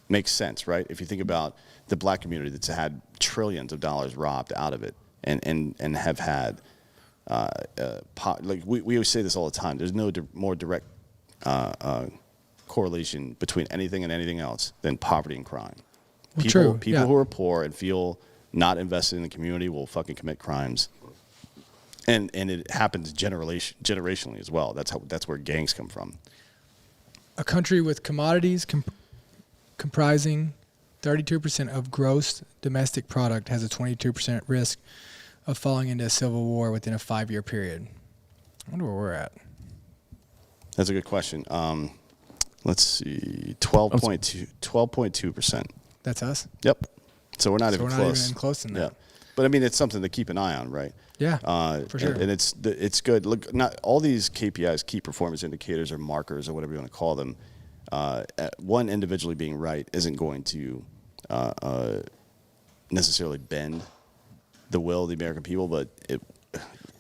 Makes sense, right? If you think about the black community that's had trillions of dollars robbed out of it and have had, like we always say this all the time, there's no more direct correlation between anything and anything else than poverty and crime. Well, People, true, people yeah. who are poor and feel not invested in the community will fucking commit crimes. And it happens generationally as well. That's where gangs come from. A country with commodities comprising 32% of gross domestic product has a 22% risk of falling into a civil war within a 5-year period. I wonder where we're at. That's a good question. Let's see, 12.2%. That's us? Yep. So we're not So even we're not close. even close in that. Yeah. But I mean, it's something to keep an eye on, right? Yeah, for sure. And it's good. Look, not all these KPIs, key performance indicators, or markers, or whatever you want to call them. One individually being right isn't going to necessarily bend the will of the American people, but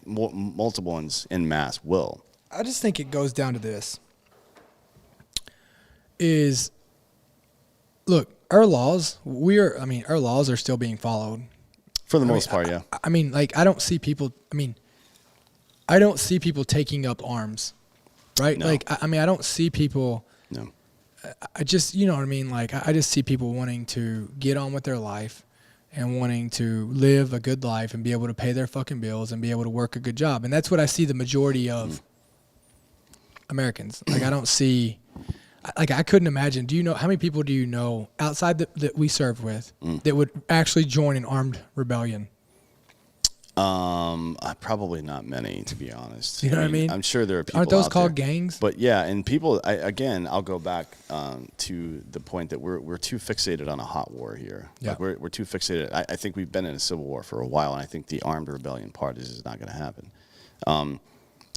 multiple ones en masse will. I just think it goes down to this. Look, our laws are still being followed. For the most part, yeah. I mean, like, I don't see people taking up arms, right? No. Like, I don't see people, No. I just, you know what I mean? Like, I just see people wanting to get on with their life and wanting to live a good life and be able to pay their fucking bills and be able to work a good job. And that's what I see the majority of Americans. Like, I don't see, like, I couldn't imagine. Do you know, how many people do you know outside that we served with that would actually join an armed rebellion? Probably not many, to be honest. You know what I mean? I'm sure there are people. Aren't those out called there. gangs? But yeah, and people. I'll go back to the point that we're too fixated on a hot war here. Yeah. Like we're too fixated. I think we've been in a civil war for a while, and I think the armed rebellion part is not going to happen.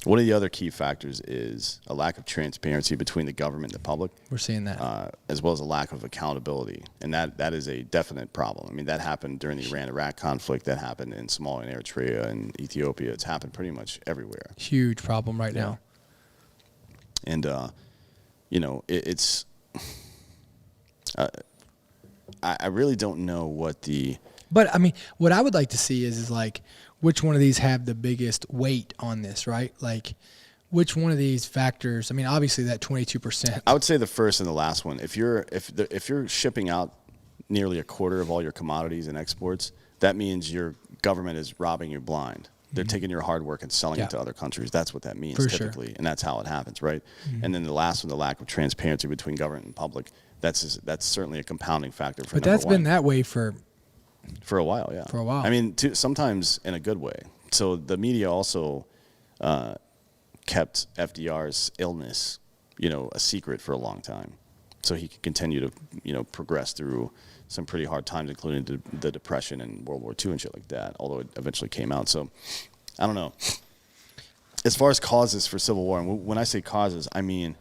One of the other key factors is a lack of transparency between the government and the public. We're seeing that. As well as a lack of accountability. And that is a definite problem. I mean, that happened during the Iran-Iraq conflict. That happened in Somalia and Eritrea and Ethiopia. It's happened pretty much everywhere. Huge problem right now. And, it's... I really don't know what the... But, I mean, what I would like to see is like, which one of these have the biggest weight on this, right? Like, which one of these factors? I mean, obviously that 22%. I would say the first and the last one. If you're shipping out nearly a quarter of all your commodities and exports, that means your government is robbing you blind. They're taking your hard work and selling it to other countries. That's what that means typically, and that's how it happens, right? And then the last one, the lack of transparency between government and public. That's certainly a compounding factor for. But that's been that way for a while, yeah. For a while. I mean, sometimes in a good way. So the media also kept FDR's illness, a secret for a long time, so he could continue to, progress through some pretty hard times, including the Depression and World War II and shit like that. Although it eventually came out. So I don't know. As far as causes for civil war, and when I say causes, I mean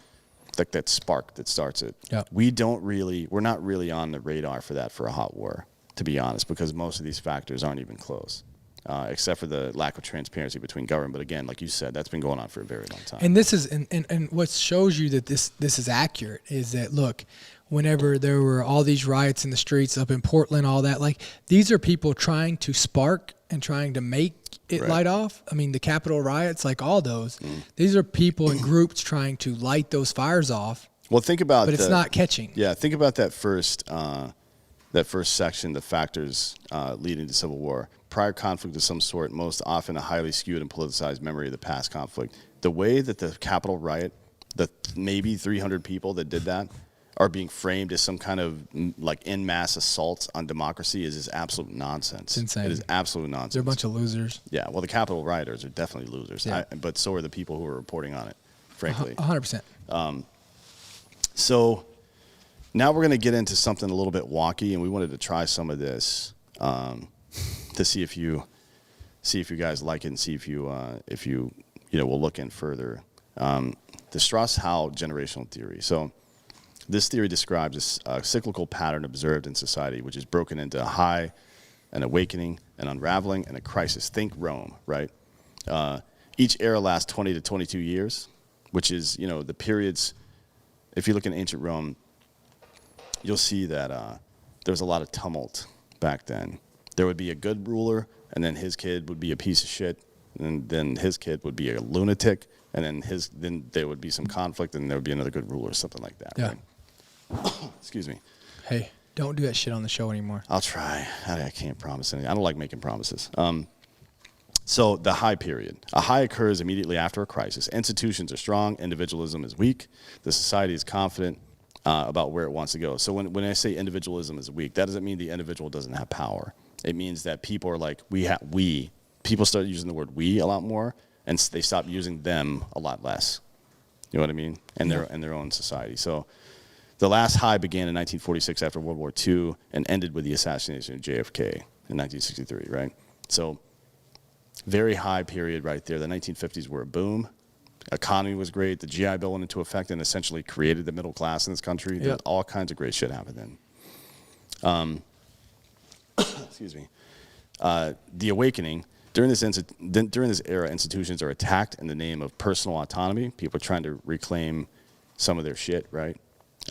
like that spark that starts it. Yeah. We're not really on the radar for that for a hot war, to be honest, because most of these factors aren't even close, except for the lack of transparency between government. But again, like you said, that's been going on for a very long time. And this is and what shows you that this is accurate is that, look, whenever there were all these riots in the streets up in Portland, all that, like, these are people trying to spark and trying to make it light off. I mean, the Capitol Riots, like all those, these are people in groups trying to light those fires off. Well, think about but it's not catching. Yeah, think about that first section, the factors leading to civil war. Prior conflict of some sort, most often a highly skewed and politicized memory of the past conflict. The way that the Capitol riot, the maybe 300 people that did that, are being framed as some kind of like en masse assault on democracy is absolute nonsense. It's insane. It is absolute nonsense. They're a bunch of losers. Yeah, well, the Capitol rioters are definitely losers, Yeah. but so are the people who are reporting on it, frankly. 100%. So now we're going to get into something a little bit wonky, and we wanted to try some of this to see if you guys like it and see if you will look in further. The Strauss-Howe generational theory. So this theory describes a cyclical pattern observed in society, which is broken into a high, an awakening, an unraveling, and a crisis. Think Rome, right? Each era lasts 20 to 22 years, which is, the periods. If you look in ancient Rome, you'll see that there was a lot of tumult back then. There would be a good ruler, and then his kid would be a piece of shit, and then his kid would be a lunatic, and then there would be some conflict, and there would be another good ruler, or something like that. Yeah. Right? Excuse me. Hey, don't do that shit on the show anymore. I'll try. I can't promise anything. I don't like making promises. So the high period. A high occurs immediately after a crisis. Institutions are strong. Individualism is weak. The society is confident about where it wants to go. So when I say individualism is weak, that doesn't mean the individual doesn't have power. It means that people are like, we. People start using the word we a lot more, and they stop using them a lot less. You know what I mean? In their own society. So the last high began in 1946 after World War II and ended with the assassination of JFK in 1963, right? So very high period right there. The 1950s were a boom. Economy was great. The GI Bill went into effect and essentially created the middle class in this country. Yep. All kinds of great shit happened then. Excuse me. The awakening. During this era, institutions are attacked in the name of personal autonomy. People are trying to reclaim some of their shit, right?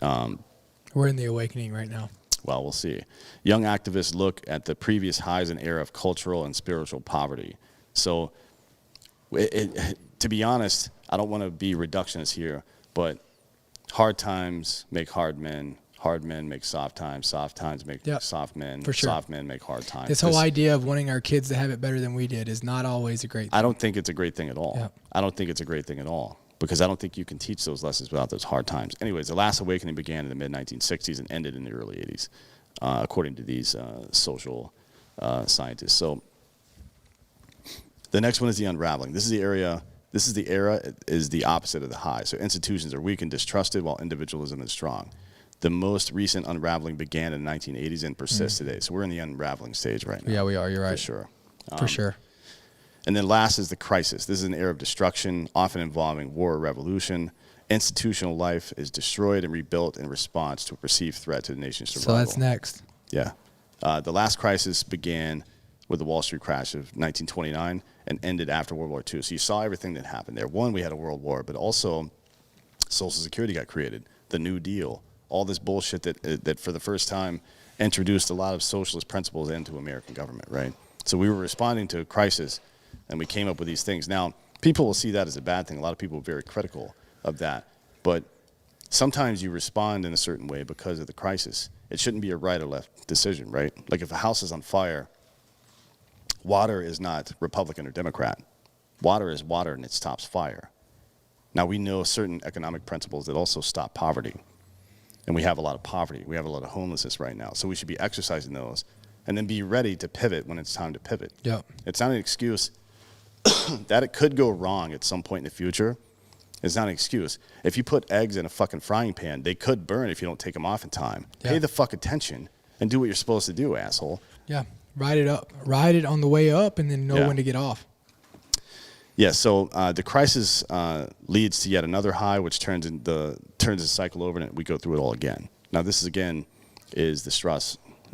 We're in the awakening right now. Well, we'll see. Young activists look at the previous highs and era of cultural and spiritual poverty. So, to be honest, I don't want to be reductionist here, but hard times make hard men make soft times make soft men, for sure. Soft men make hard times. This whole idea of wanting our kids to have it better than we did is not always a great thing. I don't think it's a great thing at all. Yeah. I don't think it's a great thing at all, because I don't think you can teach those lessons without those hard times. Anyways, the last awakening began in the mid-1960s and ended in the early 80s, according to these social scientists. So The next one is the unraveling. This is the era is the opposite of the high. So institutions are weak and distrusted while individualism is strong. The most recent unraveling began in the 1980s and persists today. So we're in the unraveling stage right now. Yeah, we are. You're right. For sure. For sure. And then last is the crisis. This is an era of destruction, often involving war or revolution. Institutional life is destroyed and rebuilt in response to a perceived threat to the nation's survival. So that's next. Yeah. The last crisis began with the Wall Street crash of 1929 and ended after World War II. So you saw everything that happened there. One, we had a world war, but also Social Security got created, the New Deal, all this bullshit that for the first time introduced a lot of socialist principles into American government, right? So we were responding to a crisis, and we came up with these things. Now, people will see that as a bad thing. A lot of people are very critical of that. But sometimes you respond in a certain way because of the crisis. It shouldn't be a right or left decision, right? Like if a house is on fire, water is not Republican or Democrat. Water is water, and it stops fire. Now, we know certain economic principles that also stop poverty. And we have a lot of poverty. We have a lot of homelessness right now. So we should be exercising those and then be ready to pivot when it's time to pivot. Yep. It's not an excuse that it could go wrong at some point in the future. It's not an excuse. If you put eggs in a fucking frying pan, they could burn if you don't take them off in time. Yeah. Pay the fuck attention and do what you're supposed to do, asshole. Yeah. Ride it up. Ride it on the way up and then know when to get off. Yeah, so the crisis leads to yet another high, which turns the cycle over, and we go through it all again. Now, this is the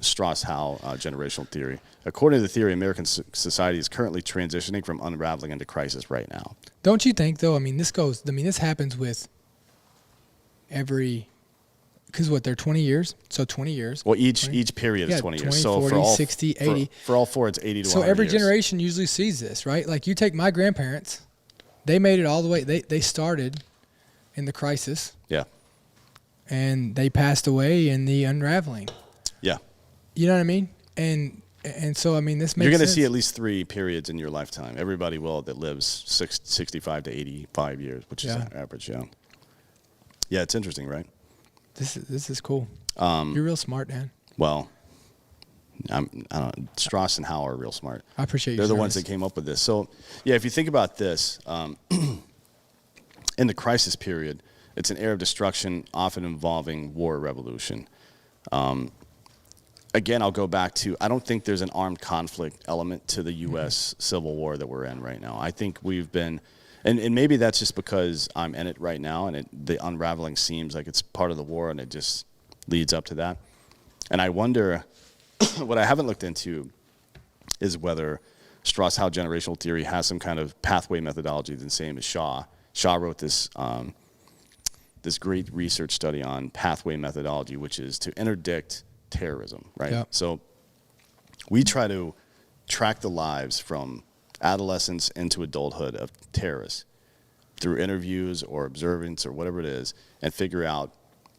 Strauss-Howe generational theory. According to the theory, American society is currently transitioning from unraveling into crisis right now. Don't you think, though? This happens with every, because they're 20 years, so 20 years. Well, each period is 20 years. So 40, for all 60, 80. For all four, it's 80 to 100 So every years. generation usually sees this, right? Like you take my grandparents, they made it all the way. They started in the crisis. Yeah. And they passed away in the unraveling. Yeah. You know what I mean? And so, this makes sense. You're going to see at least 3 periods in your lifetime. Everybody will that lives 65 to 85 years, which is an average, yeah. Yeah, it's interesting, right? This is cool. You're real smart, Dan. Well, I don't know. Strauss and Howe are real smart. I appreciate you. They're the ones that came up with this. So, yeah, if you think about this, in the crisis period, it's an era of destruction, often involving war or revolution. Again, I'll go back to, I don't think there's an armed conflict element to the U.S. Civil War that we're in right now. I think we've been, and maybe that's just because I'm in it right now, and the unraveling seems like it's part of the war, and it just leads up to that. And I wonder, what I haven't looked into is whether Strauss-Howe generational theory has some kind of pathway methodology the same as Shaw. Shaw wrote this great research study on pathway methodology, which is to interdict terrorism, right? Yep. So we try to track the lives from adolescence into adulthood of terrorists through interviews or observance or whatever it is, and figure out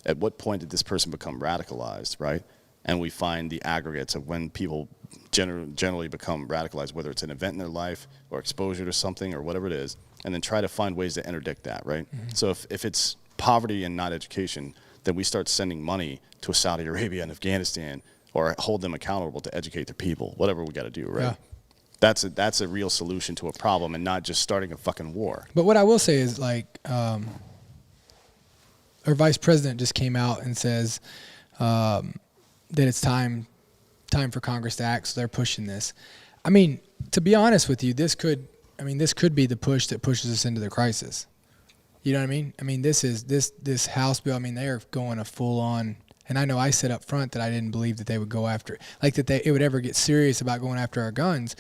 at what point did this person become radicalized, right? And we find the aggregates of when people generally become radicalized, whether it's an event in their life or exposure to something or whatever it is, and then try to find ways to interdict that, right? Mm-hmm. So if it's poverty and not education, then we start sending money to Saudi Arabia and Afghanistan, or hold them accountable to educate their people, whatever we got to do, right? Yeah. That's a real solution to a problem, and not just starting a fucking war. But what I will say is, like, our vice president just came out and says that it's time for Congress to act, so they're pushing this. I mean, to be honest with you, this could be the push that pushes us into the crisis. You know what I mean? I mean, this House bill, they are going a full on, and I know I said up front that I didn't believe that they would go after it, like that it would ever get serious about going after our guns.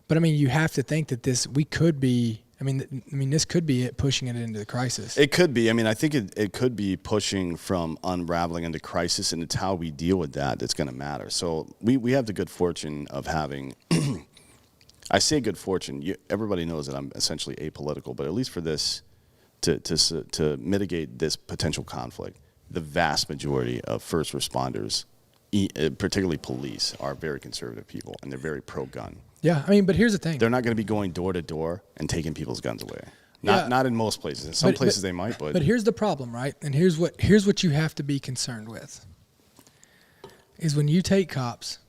But you have to think that this could be it pushing it into the crisis. It could be. I think it could be pushing from unraveling into crisis, and it's how we deal with that that's going to matter. So we have the good fortune of having, I say good fortune, everybody knows that I'm essentially apolitical, but at least for this, to mitigate this potential conflict, the vast majority of first responders, particularly police, are very conservative people, and they're very pro-gun. Yeah, but here's the thing. They're not going to be going door to door and taking people's guns away. Not in most places. In some places they might, but here's the problem, right? And here's what you have to be concerned with. Is when you take cops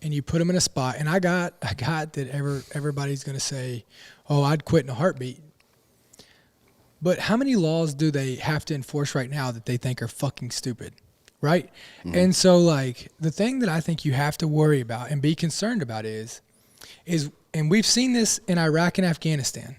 and you put them in a spot, and I got that everybody's going to say, oh, I'd quit in a heartbeat. But how many laws do they have to enforce right now that they think are fucking stupid, right? Mm-hmm. And so, like, the thing that I think you have to worry about and be concerned about is, and we've seen this in Iraq and Afghanistan.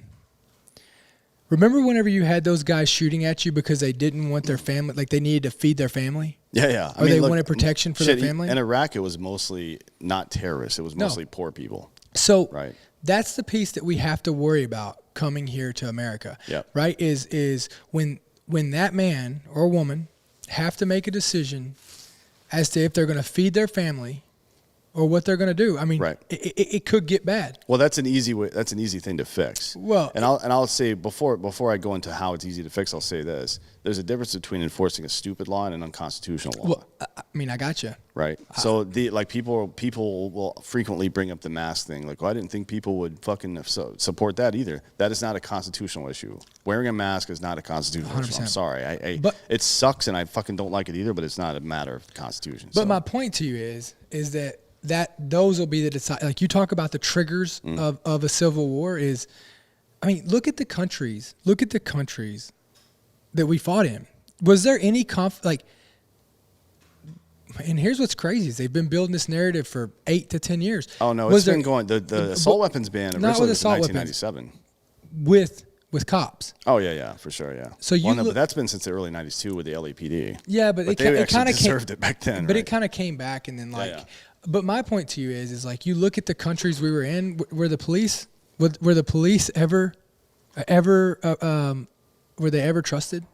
Remember whenever you had those guys shooting at you because they didn't want their family, like they needed to feed their family? Yeah. Or they wanted protection for their family? In Iraq, it was mostly not terrorists. It was mostly poor people. So right. That's the piece that we have to worry about coming here to America. Yep. Right? Is when that man or woman have to make a decision as to if they're going to feed their family or what they're going to do. I mean, right. it could get bad. Well, that's an easy way. That's an easy thing to fix. Well, and I'll say before I go into how it's easy to fix, I'll say this: there's a difference between enforcing a stupid law and an unconstitutional law. Well, I mean, I got you. Right. So people will frequently bring up the mask thing. Like, well, I didn't think people would fucking support that either. That is not a constitutional issue. Wearing a mask is not a constitutional 100%. Issue. I'm sorry. But it sucks, and I fucking don't like it either. But it's not a matter of the Constitution. But my point to you is that those will be the decide. Like you talk about the triggers of a civil war is, I mean, look at the countries that we fought in. Was there any and here's what's crazy is they've been building this narrative for 8 to 10 years. Oh no, it's been going. The assault weapons ban originally was 1997. With cops. Oh yeah, for sure, yeah. So but that's been since the early '90s too with the LAPD. Yeah, but they kind of deserved it back then. But right? It kind of came back, and then Yeah. But my point to you is like you look at the countries we were in, were the police ever were they ever trusted?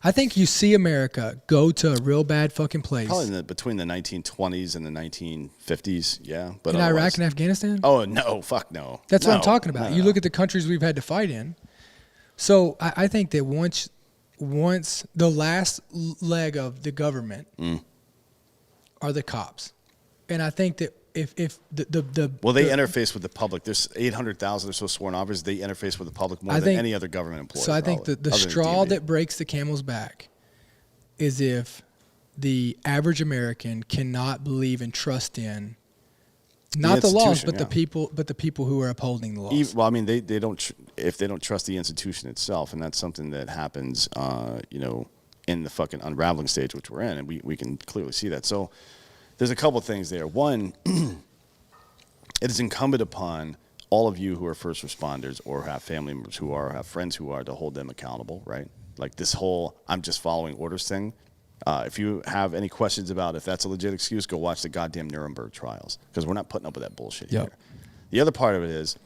I think you see America go to a real bad fucking place. Probably between the 1920s and the 1950s, yeah. But in Iraq and Afghanistan? Oh, no, fuck no. That's what I'm talking about. You look at the countries we've had to fight in. So I think that once the last leg of the government are the cops. And I think that if they interface with the public. There's 800,000 or so sworn officers. They interface with the public more than any other government employee. So I think the straw that breaks the camel's back is if the average American cannot believe and trust in not the laws, but the people who are upholding the laws. Well, I mean, they don't if they don't trust the institution itself, and that's something that happens, in the fucking unraveling stage which we're in, and we can clearly see that. So. There's a couple things there. One, it is incumbent upon all of you who are first responders or have family members who are, or have friends who are, to hold them accountable, right? Like this whole I'm just following orders thing. If you have any questions about if that's a legit excuse, go watch the goddamn Nuremberg trials because we're not putting up with that bullshit here. The other part of it is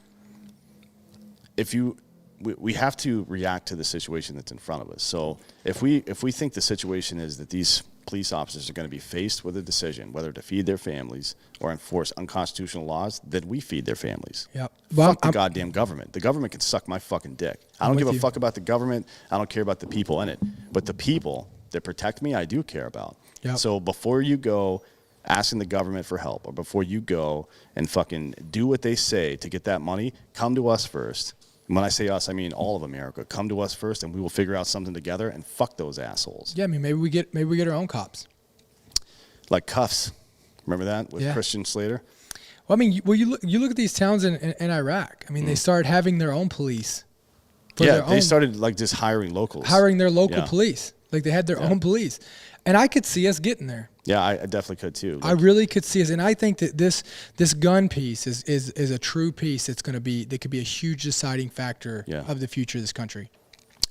we have to react to the situation that's in front of us. So if we think the situation is that these police officers are going to be faced with a decision whether to feed their families or enforce unconstitutional laws, then we feed their families. Yep. Fuck the goddamn government. The government can suck my fucking dick. I don't give a fuck about the government. I don't care about the people in it. But the people that protect me, I do care about. Yep. So before you go asking the government for help or before you go and fucking do what they say to get that money, come to us first. And when I say us, I mean all of America. Come to us first, and we will figure out something together. And fuck those assholes. Yeah, I mean, maybe we get our own cops, like Cuffs. Remember that with Christian Slater? Well, I mean, you look at these towns in Iraq. I mean, they started having their own police. They started like just hiring locals, hiring their local police. Like they had their own police, and I could see us getting there. Yeah, I definitely could too. I really could see us, and I think that this gun piece is a true piece that could be a huge deciding factor of the future of this country.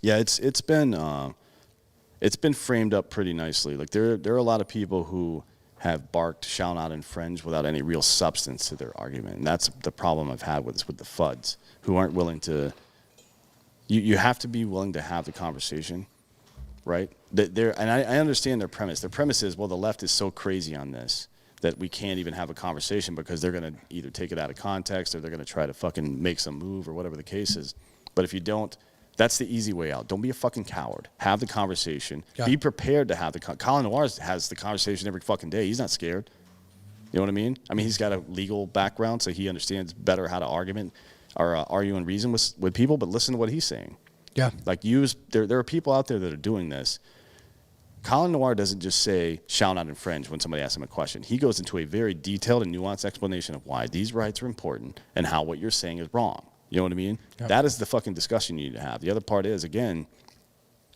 Yeah, it's been framed up pretty nicely. Like there are a lot of people who have barked, shout out, and fringe without any real substance to their argument, and that's the problem I've had with the FUDs who aren't willing to. You have to be willing to have the conversation. Right? And I understand their premise. Their premise is, well, the left is so crazy on this that we can't even have a conversation because they're going to either take it out of context or they're going to try to fucking make some move or whatever the case is. But if you don't, that's the easy way out. Don't be a fucking coward. Have the conversation. Yeah. Be prepared to have the Colin Noir has the conversation every fucking day. He's not scared. You know what I mean? I mean, he's got a legal background, so he understands better how to argue and reason with people, but listen to what he's saying. Yeah. Like there are people out there that are doing this Colin Noir doesn't just say, shall not infringe when somebody asks him a question. He goes into a very detailed and nuanced explanation of why these rights are important and how what you're saying is wrong. You know what I mean? Yep. That is the fucking discussion you need to have. The other part is, again,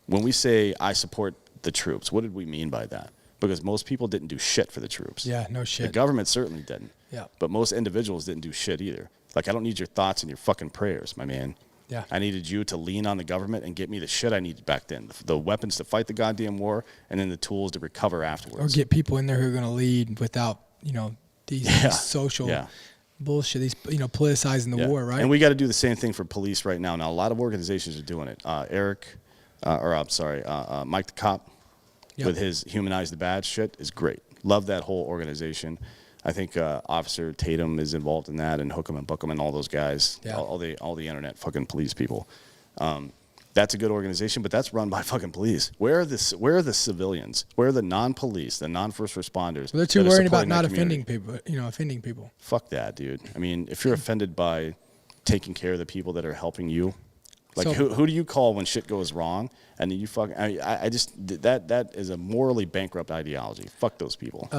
when we say, I support the troops, what did we mean by that? Because most people didn't do shit for the troops. Yeah, no shit. The government certainly didn't. Yeah. But most individuals didn't do shit either. Like, I don't need your thoughts and your fucking prayers, my man. Yeah. I needed you to lean on the government and get me the shit I needed back then. The weapons to fight the goddamn war, and then the tools to recover afterwards. Or get people in there who are going to lead without, these social bullshit, these, politicizing the war, right? And we got to do the same thing for police right now. Now, a lot of organizations are doing it. Mike the Cop, with his Humanize the Badge shit, is great. Love that whole organization. I think Officer Tatum is involved in that, and Hook'em and Book'em and all those guys, all the internet fucking police people. That's a good organization, but that's run by fucking police. Where are the civilians? Where are the non-police, the non-first responders? Well, they're too worried about not offending people. Offending people. Fuck that, dude. I mean, if you're offended by taking care of the people that are helping you, like who do you call when shit goes wrong? And then you fucking, I just that is a morally bankrupt ideology. Fuck those people.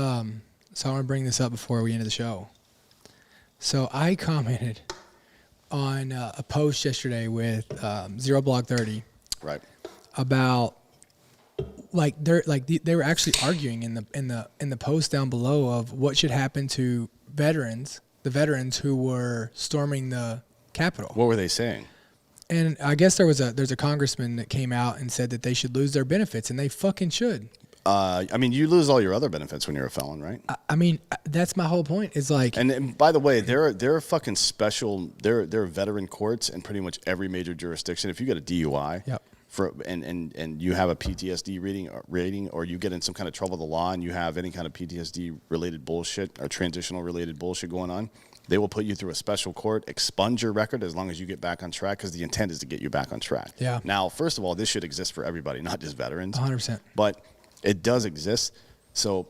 So I want to bring this up before we end the show. So I commented on a post yesterday with Zero Block 30, right? About they were actually arguing in the post down below of what should happen to the veterans who were storming the Capitol. What were they saying? And I guess there's a congressman that came out and said that they should lose their benefits, and they fucking should. I mean, you lose all your other benefits when you're a felon, right? I mean, that's my whole point. Is like, and by the way, there are fucking special. There are veteran courts in pretty much every major jurisdiction. If you get a DUI, and you have a PTSD rating, or you get in some kind of trouble with the law, and you have any kind of PTSD related bullshit or transitional related bullshit going on, they will put you through a special court, expunge your record as long as you get back on track, because the intent is to get you back on track. Yeah. Now, first of all, this should exist for everybody, not just veterans. 100%. But it does exist. So,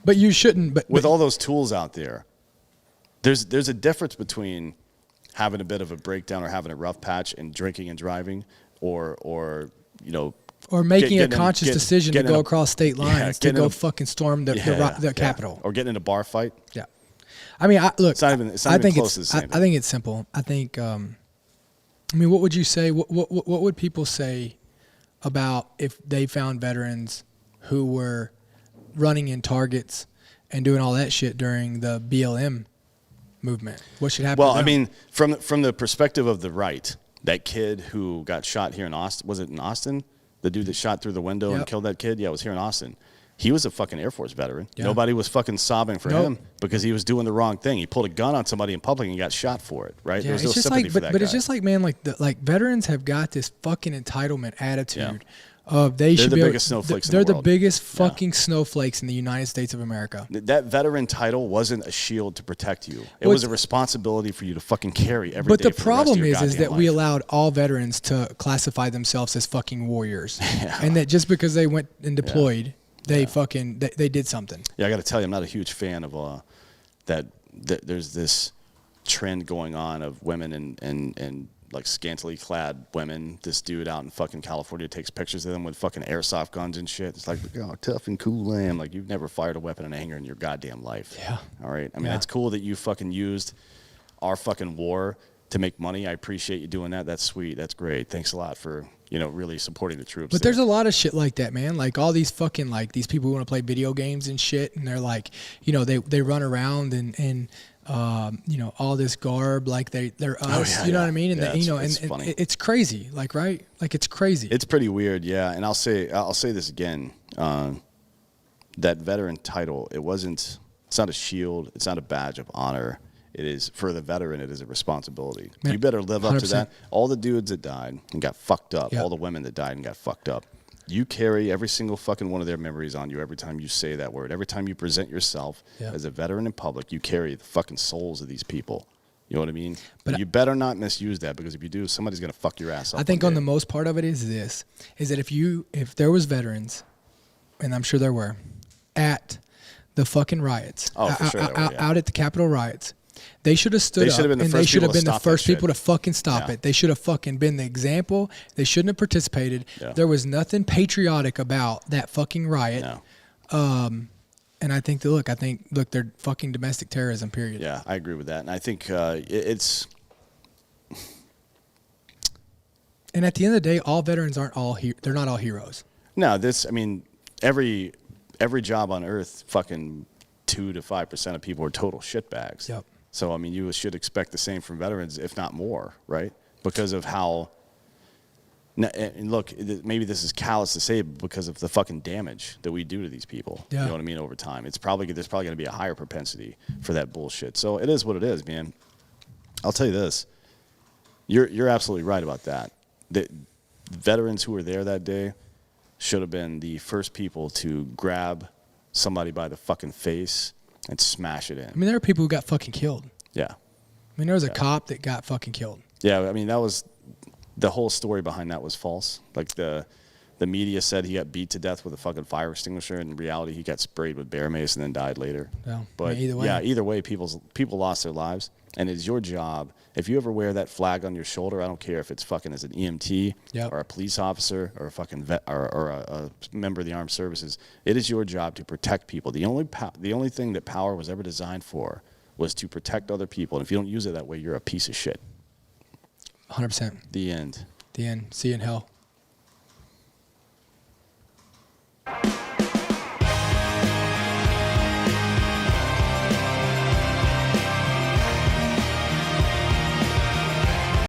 but you shouldn't. But with all those tools out there, there's a difference between having a bit of a breakdown or having a rough patch and drinking and driving, or making a conscious decision to go across state lines to go fucking storm the Capitol, or getting in a bar fight. Yeah. I mean, it's not even close to the same. I think it's simple. I think, what would you say? What would people say about if they found veterans who were running in targets and doing all that shit during the BLM movement? What should happen? Well, I mean, from the perspective of the right, that kid who got shot here in Austin, was it in Austin? The dude that shot through the window and killed that kid? Yeah, it was here in Austin. He was a fucking Air Force veteran. Yeah. Nobody was fucking sobbing for him because he was doing the wrong thing. He pulled a gun on somebody in public and got shot for it, right? Yeah, There was no sympathy for that but guy. it's just like, man, like veterans have got this fucking entitlement attitude of they're the biggest snowflakes in the They're world. the biggest fucking snowflakes in the United States of America. That veteran title wasn't a shield to protect you. It was a responsibility for you to fucking carry every day. But the for the problem rest of your is that goddamn we life. allowed all veterans to classify themselves as fucking warriors, and that just because they went and deployed, they fucking they did something. Yeah, I got to tell you, I'm not a huge fan of that there's this trend going on of women and like scantily clad women. This dude out in fucking California takes pictures of them with fucking airsoft guns and shit. It's like, look how tough and cool I am. Like, you've never fired a weapon in anger in your goddamn life. Yeah. All right. I mean, it's cool that you fucking used our fucking war to make money. I appreciate you doing that. That's sweet. That's great. Thanks a lot for, really supporting the troops. But there's a lot of shit like that, man. Like all these fucking, like these people who want to play video games and shit, and they're like, they run around and all this garb, like they're us, you know what I mean? And and it's crazy, like, right? Like, it's crazy. It's pretty weird, yeah. And I'll say this again, that veteran title, it's not a shield, it's not a badge of honor. It is, for the veteran, it is a responsibility. Man, you better live up 100%. To that. All the dudes that died and got fucked up, all the women that died and got fucked up, you carry every single fucking one of their memories on you every time you say that word. Every time you present yourself as a veteran in public, you carry the fucking souls of these people. You know what I mean? But you better not misuse that, because if you do, somebody's going to fuck your ass up. I think on the most part of it is that if there was veterans, and I'm sure there were, at the fucking riots, for sure there were, out at the Capitol riots, They should have stood They up, should have been the and they first should have people to been the stop that first people shit. to fucking stop Yeah. it. They should have fucking been the example. They shouldn't have participated. Yeah. There was nothing patriotic about that fucking riot. No. And I think look, they're fucking domestic terrorism, period. Yeah, I agree with that. And I think it's... And at the end of the day, all veterans they're not all heroes. No, every job on earth, fucking 2 to 5% of people are total shitbags. Yep. So, you should expect the same from veterans, if not more, right? Because of how... And look, maybe this is callous to say, but because of the fucking damage that we do to these people. Yeah. You know what I mean? Over time, there's probably going to be a higher propensity for that bullshit. So it is what it is, man. I'll tell you this: you're absolutely right about that. The veterans who were there that day should have been the first people to grab somebody by the fucking face and smash it in. I mean, there are people who got fucking killed. Yeah. I mean, there was a cop that got fucking killed. Yeah, that was the whole story behind that was false. Like the media said he got beat to death with a fucking fire extinguisher. In reality, he got sprayed with bear mace and then died later. Yeah. But Either way, people lost their lives, and it's your job. If you ever wear that flag on your shoulder, I don't care if it's fucking as an EMT Yep. or a police officer or a fucking vet or a member of the armed services. It is your job to protect people. The only thing that power was ever designed for was to protect other people. And if you don't use it that way, you're a piece of shit. 100%. The end. The end. See you in hell.